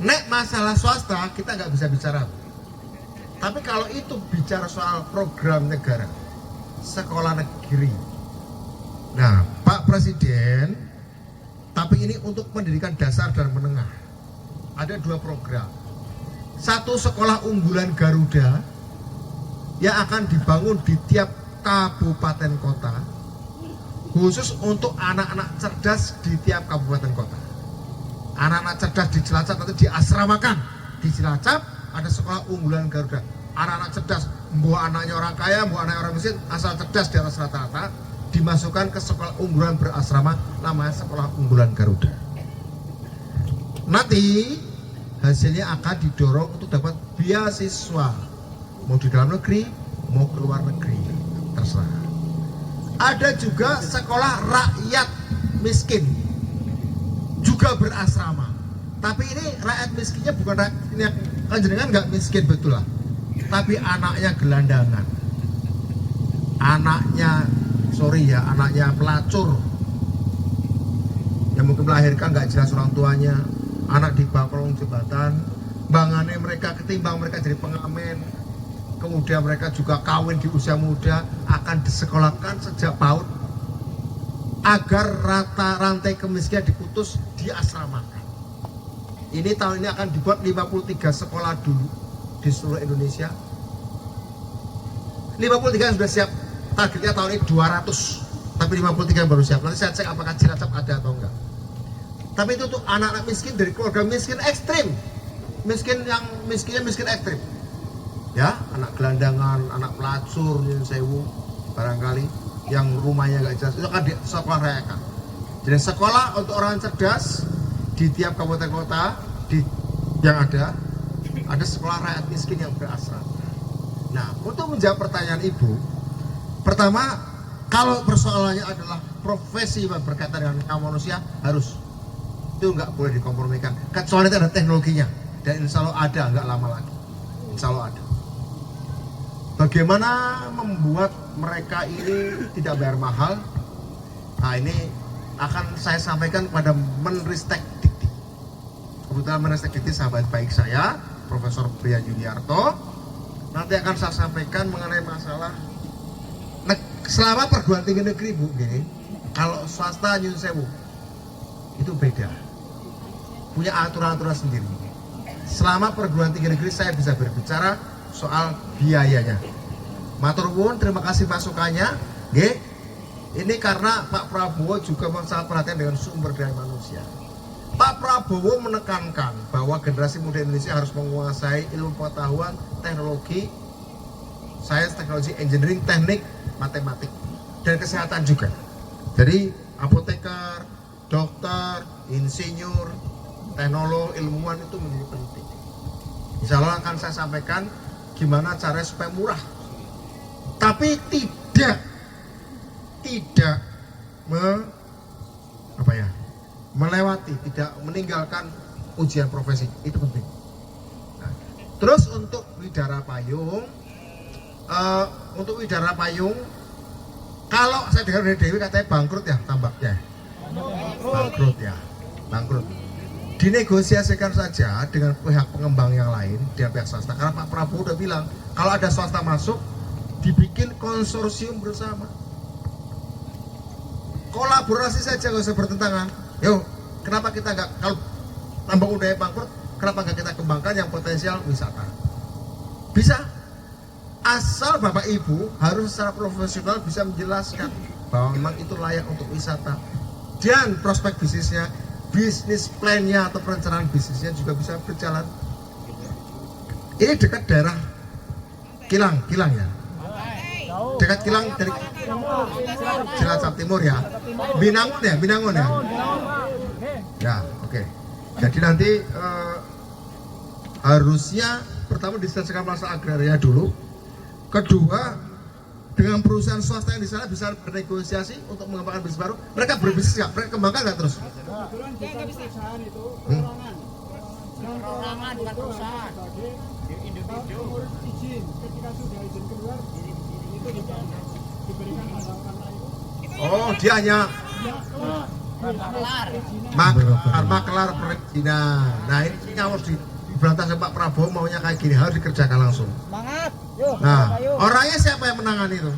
Nek masalah swasta kita nggak bisa bicara. Tapi kalau itu bicara soal program negara, sekolah negeri. Nah, Pak Presiden, tapi ini untuk pendidikan dasar dan menengah. Ada 2 program. Satu, sekolah unggulan Garuda yang akan dibangun di tiap kabupaten kota, khusus untuk anak-anak cerdas di tiap kabupaten kota. Anak-anak cerdas di Cilacap nanti diasramakan. Di Cilacap ada sekolah unggulan Garuda. Anak-anak cerdas, membawa anaknya orang kaya, membawa anaknya orang miskin, asal cerdas di atas rata-rata, dimasukkan ke sekolah unggulan berasrama, namanya sekolah unggulan Garuda. Nanti hasilnya akan didorong untuk dapat beasiswa, mau di dalam negeri, mau ke luar negeri, terserah. Ada juga sekolah rakyat miskin, juga berasrama. Tapi ini rakyat miskinnya bukan rakyat, jenengan nggak miskin betul lah, tapi anaknya gelandangan, anaknya pelacur, yang mungkin melahirkan nggak jelas orang tuanya, anak di bawah kolong jembatan, bangannya mereka ketimbang mereka jadi pengamen, kemudian mereka juga kawin di usia muda, akan disekolahkan sejak PAUD agar rantai kemiskinan diputus, diasramakan. Ini tahun ini akan dibuat 53 sekolah dulu di seluruh Indonesia. 53 sudah siap. Targetnya tahun ini 200, tapi 53 baru siap. Nanti saya cek apakah Cilacap ada atau enggak. Tapi itu untuk anak-anak miskin dari keluarga miskin ekstrim, miskinnya miskin ekstrim, ya, anak gelandangan, anak pelacur, nyun sewu, barangkali yang rumahnya nggak jelas, itu akan di sekolah rayakan. Jadi sekolah untuk orang cerdas di tiap kabupaten kota yang ada sekolah rakyat miskin yang berasrama. Nah, untuk menjawab pertanyaan Ibu, pertama, kalau persoalannya adalah profesi berkaitan dengan hak manusia, harus, itu nggak boleh dikompromikan, kecuali ada teknologinya, dan insya Allah ada, nggak lama lagi, insya Allah ada. bagaimana membuat mereka ini tidak bayar mahal. Nah, ini akan saya sampaikan kepada Menristek Dikti. Kebetulan Menristek Dikti sahabat baik saya, Profesor Brian Juniarto. Nanti akan saya sampaikan mengenai masalah selama perguruan tinggi negeri, Bu, gini, kalau swasta nyun sewu itu beda, punya aturan-aturan sendiri. Selama perguruan tinggi negeri saya bisa berbicara soal biayanya. Matur nuwun, terima kasih masukannya. Nggih. Ini karena Pak Prabowo juga sangat perhatian dengan sumber daya manusia. Pak Prabowo menekankan bahwa generasi muda Indonesia harus menguasai ilmu pengetahuan, teknologi, sains, teknologi, engineering, teknik, matematik, dan kesehatan juga. Jadi apoteker, dokter, insinyur, teknolog, ilmuwan itu menjadi penting. Insya Allah akan saya sampaikan gimana caranya supaya murah, tapi tidak melewati, tidak meninggalkan ujian profesi, itu penting. Nah, terus untuk Widara Payung, kalau saya dengar dari Dewi katanya bangkrut ya tambaknya, bangkrut. Dinegosiasikan saja dengan pihak pengembang yang lain, dengan pihak swasta. Karena Pak Prabowo udah bilang kalau ada swasta masuk, dibikin konsorsium bersama. Kolaborasi saja, nggak usah bertentangan. Yo, kenapa kita nggak, kalau tambang udaya bangkrut, kenapa nggak kita kembangkan yang potensial wisata? Bisa, asal Bapak Ibu harus secara profesional bisa menjelaskan bahwa memang itu layak untuk wisata, dan prospek bisnisnya, bisnis plan-nya atau perencanaan bisnisnya juga bisa berjalan. Ini dekat daerah Kilang ya, dekat Kilang dari Cilacap Timur ya, Binangun ya. Ya, oke. Jadi nanti harusnya pertama diselesaikan masalah agraria dulu. Kedua, dengan perusahaan swasta yang di sana bisa bernegosiasi untuk mengembangkan bisnis baru. Mereka berbisnis nggak? Mereka kembangkan nggak terus? Kebetulan di perusahaan itu perorangan bukan perusahaan. Individu. Izin, ketika sudah izin keluar, itu diberikan masalah itu. Oh, dia hanya maklar perizinan. Nah, ini harus diberantas Pak Prabowo, maunya kayak gini, harus dikerjakan langsung. Semangat. Nah, orangnya siapa yang menangani itu?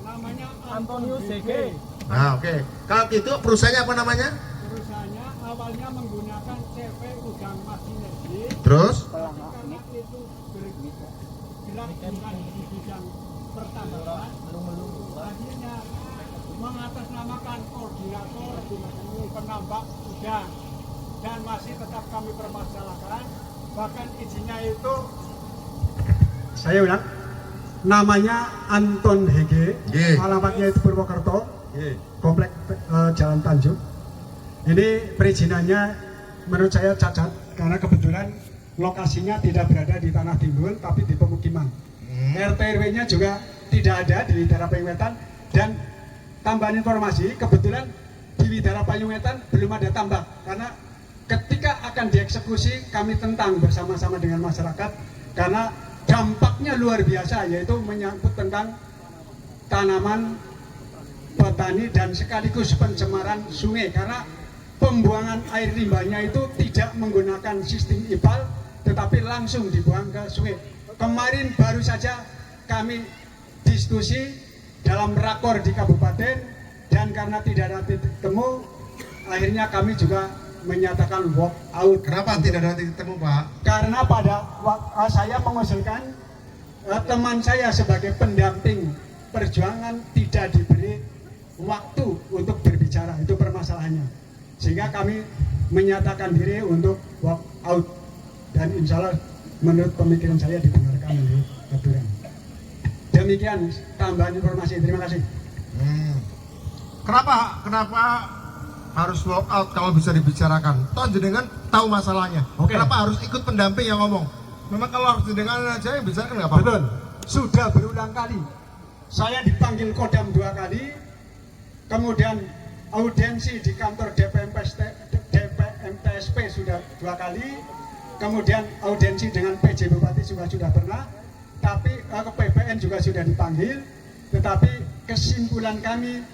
Namanya Antonius CG. Nah, oke. Kalau gitu perusahaannya apa namanya? Perusahaannya awalnya menggunakan CV Udang Masinergi. Terus? Karena itu bergerak dengan di bidang pertambangan, akhirnya mengatasnamakan koordinator penambang udang, dan masih tetap kami permasalahkan. Bahkan izinnya itu, saya ulang, namanya Anton Hege, alamatnya itu Purwokerto, komplek Jalan Tanjung. Ini perizinannya menurut saya cacat karena kebetulan lokasinya tidak berada di tanah timbul tapi di pemukiman. RT RW-nya juga tidak ada di Widara Payung Wetan, dan tambahan informasi, kebetulan di Widara Payung Wetan belum ada tambak karena ketika akan dieksekusi kami tentang bersama-sama dengan masyarakat karena dampaknya luar biasa, yaitu menyangkut tentang tanaman, petani, dan sekaligus pencemaran sungai karena pembuangan air limbahnya itu tidak menggunakan sistem IPAL tetapi langsung dibuang ke sungai. Kemarin baru saja kami diskusi dalam rakor di kabupaten, dan karena tidak ada titik temu akhirnya kami juga menyatakan walk out. Kenapa tidak ada titik temu, Pak? Karena pada waktu saya mengusulkan teman saya sebagai pendamping perjuangan tidak diberi waktu untuk berbicara, itu permasalahannya, sehingga kami menyatakan diri untuk walk out, dan insya Allah menurut pemikiran saya dibenarkan oleh aturan. Demikian tambahan informasi, terima kasih. Kenapa harus walk out kalau bisa dibicarakan? Toh jenengan tahu masalahnya. Oke. Kenapa harus ikut pendamping yang ngomong? Memang kalau harus jenengan aja yang bicarakan nggak apa-apa. Betul. Sudah berulang kali. Saya dipanggil Kodam 2 kali, kemudian audiensi di kantor DPMPSP sudah 2 kali, kemudian audiensi dengan PJ Bupati juga sudah pernah. tetapi PPN juga sudah dipanggil, tetapi kesimpulan kami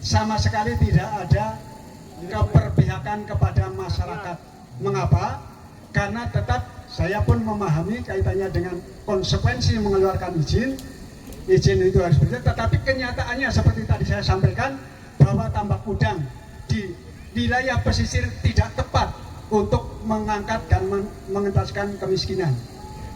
sama sekali tidak ada keberpihakan kepada masyarakat. Mengapa? Karena tetap saya pun memahami kaitannya dengan konsekuensi mengeluarkan izin itu harus berbeda, tetapi kenyataannya seperti tadi saya sampaikan bahwa tambak udang di wilayah pesisir tidak tepat untuk mengangkat dan mengentaskan kemiskinan.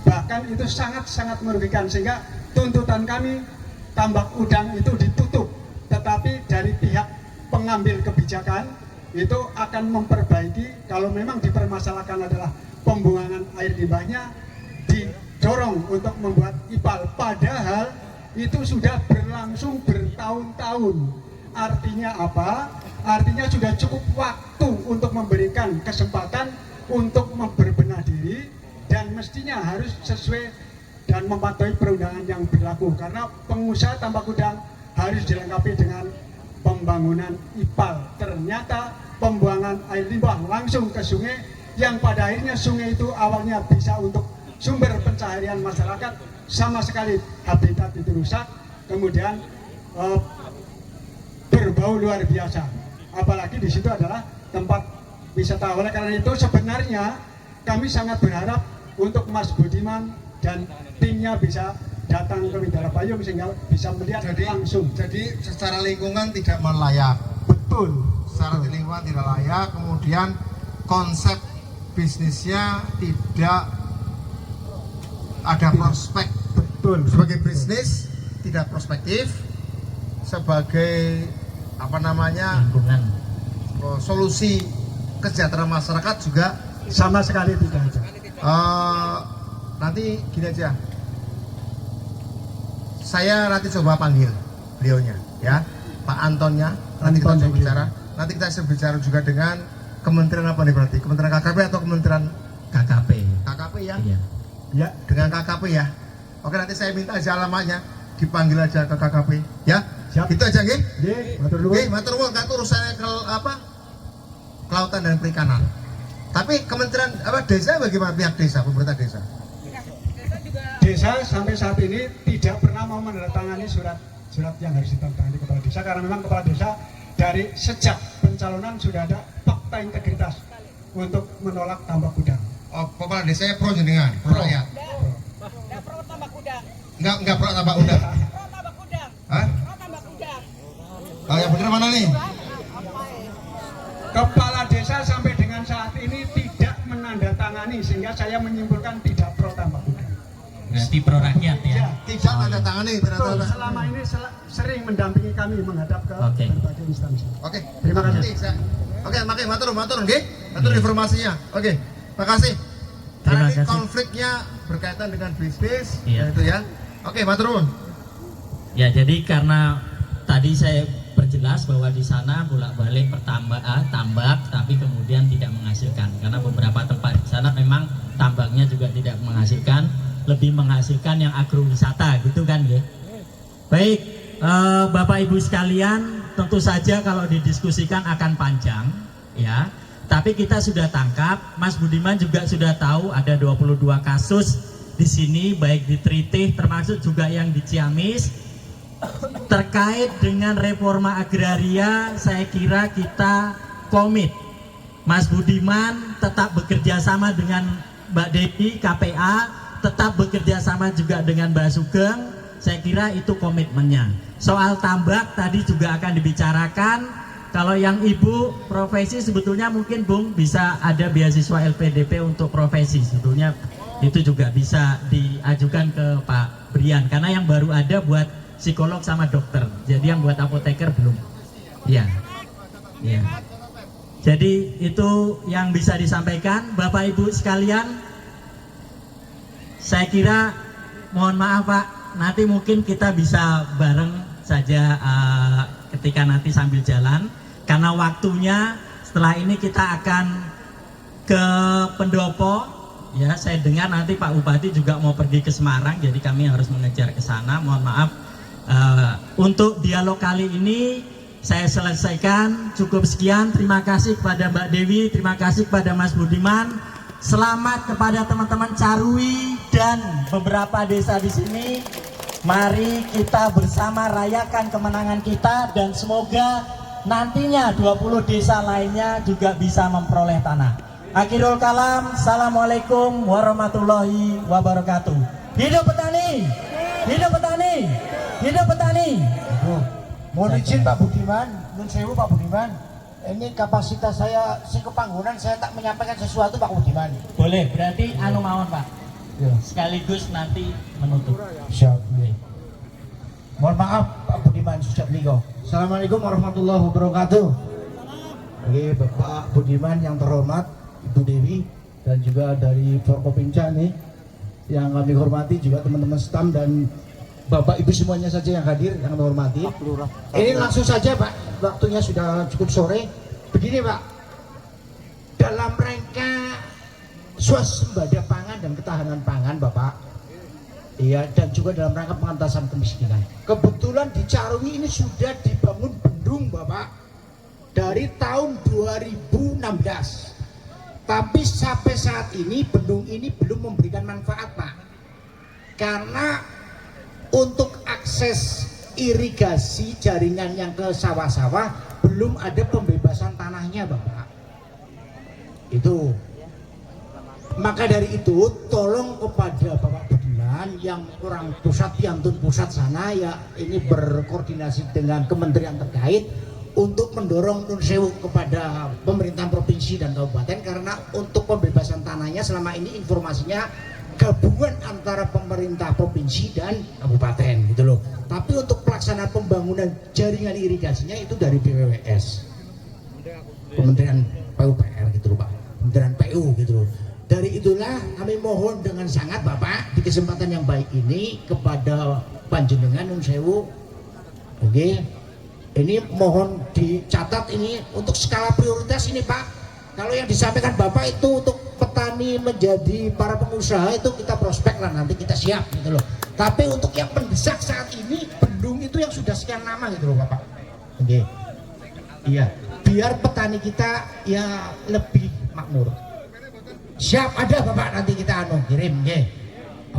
Bahkan itu sangat-sangat merugikan, sehingga tuntutan kami tambak udang itu ditutup, tetapi dari pihak pengambil kebijakan itu akan memperbaiki. Kalau memang dipermasalahkan adalah pembuangan air limbahnya, didorong untuk membuat IPAL, padahal itu sudah berlangsung bertahun-tahun. Artinya apa? Artinya sudah cukup waktu untuk memberikan kesempatan untuk berbenah diri, dan mestinya harus sesuai dan mematuhi perundangan yang berlaku, karena pengusaha tambak udang harus dilengkapi dengan pembangunan IPAL. Ternyata pembuangan air limbah langsung ke sungai, yang pada akhirnya sungai itu awalnya bisa untuk sumber pencaharian masyarakat, sama sekali habitat itu rusak, kemudian berbau luar biasa. Apalagi di situ adalah tempat wisata. Oleh karena itu sebenarnya kami sangat berharap untuk Mas Budiman dan timnya bisa datang ke Widara Payung sehingga bisa melihat langsung. Jadi secara lingkungan tidak layak. Betul. Secara lingkungan tidak layak. Kemudian konsep bisnisnya tidak ada prospek. Betul. Sebagai bisnis tidak prospektif. Sebagai lingkungan. Solusi kesejahteraan masyarakat juga Sama sekali tidak ada. Nanti gini aja, saya nanti coba panggil beliaunya, ya, Pak Antonnya. Nanti kita coba bicara. Nanti kita bicara juga dengan Kementerian apa nih berarti? Kementerian KKP atau Kementerian KKP. KKP ya? Iya. Ya, Dengan KKP ya. Oke, nanti saya minta aja alamatnya, dipanggil aja ke KKP, ya. Siap. Gitu aja, nggih. nggih, matur nuwun. Oke, matur nuwun, kan urusannya ke kelautan dan perikanan. Tapi Kementerian desa bagaimana, pihak desa, pemerintah desa? Desa sampai saat ini tidak pernah mau menandatangani surat yang harus ditandatangani kepala desa, karena memang kepala desa dari sejak pencalonan sudah ada fakta integritas untuk menolak tambak udang. Oh, kepala desanya pro jenengan, pro rakyat. Enggak pro tambak udang. Enggak pro tambak udang. Pro tambak udang. Hah? Pro tambak udang. Oh, yang benar mana nih? Kepala desa sampai dengan saat ini tidak menandatangani, sehingga saya menyimpulkan tidak pro tambak udang. Berarti pro rakyat ya. Tidak tanda tangani Betul, ternyata. selama ini sering mendampingi kami menghadap ke Oke. berbagai instansi. Oke, Terima kasih. nanti oke, makanya matur nggih. Matur informasinya. Oke, makasih. Terima Karena ini kasih. konfliknya berkaitan dengan bisnis, Iya. itu ya. Oke, matur nuwun. Ya, jadi karena tadi saya perjelas bahwa di sana bolak-balik tambak, tapi kemudian tidak menghasilkan, karena beberapa tempat di sana memang tambaknya juga tidak menghasilkan, lebih menghasilkan yang agrowisata gitu kan ya. Baik, Bapak Ibu sekalian, tentu saja kalau didiskusikan akan panjang ya. Tapi kita sudah tangkap, Mas Budiman juga sudah tahu ada 22 kasus di sini, baik di Tritih termasuk juga yang di Ciamis. Terkait dengan reforma agraria, saya kira kita komit. Mas Budiman tetap bekerja sama dengan Mbak Dewi KPA, tetap bekerja sama juga dengan Mbak Sugeng. Saya kira itu komitmennya. Soal tambak tadi juga akan dibicarakan. Kalau yang ibu profesi sebetulnya mungkin Bung bisa ada beasiswa LPDP untuk profesi. Sebetulnya itu juga bisa diajukan ke Pak Brian, karena yang baru ada buat psikolog sama dokter. Jadi yang buat apoteker belum. Ya. Ya. Jadi itu yang bisa disampaikan Bapak Ibu sekalian. Saya kira mohon maaf Pak, nanti mungkin kita bisa bareng saja ketika nanti sambil jalan, karena waktunya setelah ini kita akan ke Pendopo ya. Saya dengar nanti Pak Bupati juga mau pergi ke Semarang, jadi kami harus mengejar ke sana. Mohon maaf. Untuk dialog kali ini saya selesaikan, cukup sekian. Terima kasih kepada Mbak Dewi, terima kasih kepada Mas Budiman. Selamat kepada teman-teman Carui dan beberapa desa di sini. Mari kita bersama rayakan kemenangan kita dan semoga nantinya 20 desa lainnya juga bisa memperoleh tanah. Akhirul kalam, assalamualaikum warahmatullahi wabarakatuh. Hidup petani, hidup petani, hidup petani. Mohon izin Pak Budiman, nun sewu Pak Budiman. Ini kapasitas saya si kepanggunan, saya tak menyampaikan sesuatu Pak Budiman. Boleh, berarti anu mawon Pak. Ya. Sekaligus nanti menutup. Siap. Mohon maaf Pak Budiman sudah beliau. Assalamualaikum warahmatullahi wabarakatuh. Oke, Bapak Budiman yang terhormat, Ibu Dewi, dan juga dari Forkopimda nih yang kami hormati, juga teman-teman stam dan Bapak Ibu semuanya saja yang hadir yang kami hormati. Ini langsung saja Pak, waktunya sudah cukup sore. Begini Pak, dalam rangka swasembada pangan dan ketahanan pangan Bapak, iya, dan juga dalam rangka pengentasan kemiskinan. Kebetulan di Carwi ini sudah dibangun bendung Bapak dari tahun 2016. Tapi sampai saat ini bendung ini belum memberikan manfaat Pak. Karena untuk akses irigasi jaringan yang ke sawah-sawah belum ada pembebasan tanahnya Bapak. Itu. Maka dari itu tolong kepada Bapak Budiman yang kurang pusat, piantun pusat sana ya, ini berkoordinasi dengan kementerian terkait untuk mendorong nun sewu kepada pemerintahan provinsi dan kabupaten, karena untuk pembebasan tanahnya selama ini informasinya gabungan antara pemerintah provinsi dan kabupaten gitu loh. Tapi untuk pelaksanaan pembangunan jaringan irigasinya itu dari BWWS, Kementerian PUPR gitu loh Pak, Kementerian PU gitu loh. Dari itulah kami mohon dengan sangat Bapak di kesempatan yang baik ini kepada panjenengan nun sewu, oke, ini mohon dicatat ini untuk skala prioritas ini Pak. Kalau yang disampaikan Bapak itu untuk petani menjadi para pengusaha itu kita prospek lah, nanti kita siap gitu loh. Tapi untuk yang mendesak saat ini bendung itu yang sudah sekian lama gitu loh Bapak. Oke. Iya, biar petani kita ya lebih makmur. Siap, ada Bapak, nanti kita kirim nggih.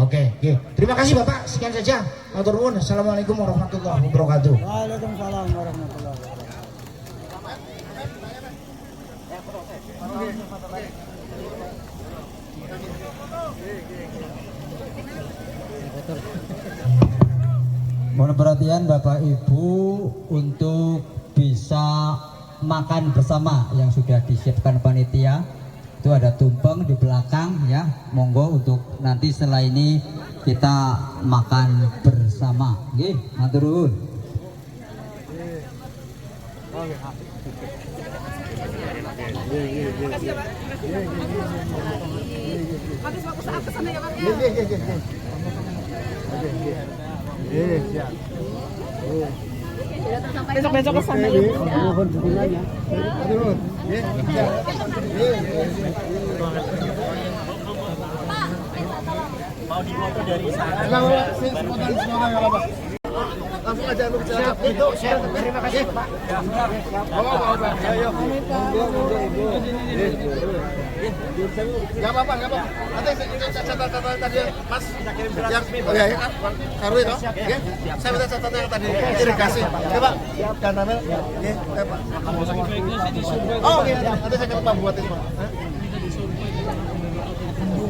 Oke, nggih. Terima kasih Bapak, sekian saja. Matur nuwun. Assalamualaikum warahmatullahi wabarakatuh. Waalaikumsalam warahmatullahi wabarakatuh. Mohon perhatian Bapak Ibu untuk bisa makan bersama yang sudah disiapkan panitia. Itu ada tumpeng di belakang ya, monggo untuk nanti setelah ini kita makan bersama. Nggih, matur nuwun. Besok-besok ke sana ya. Mohon dukungannya. Mau dipoto dari sana. Langsung aja lu bicara. Itu siap. Terima kasih Pak. Ayo. Enggak apa-apa. Nanti catatan tadi Mas yang ya Karwi toh. Nggih. Saya minta catatan yang tadi irigasi. Oke Pak. Dan Amel. Nggih, Pak. Oh, iya. Nanti saya ke Pak Bupati semua.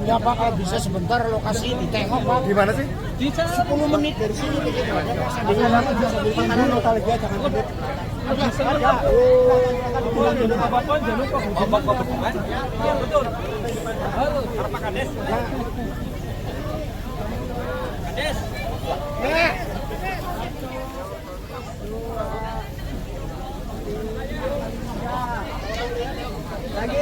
Ya Pak, kalau bisa sebentar lokasi ditengok Pak. Di mana sih? 10 menit dari sini begitu. Sambil makanan nostalgia jangan gede. Apapun jangan lupa budiman. Iya betul. Halo, Pak Kades. Kades. Lagi.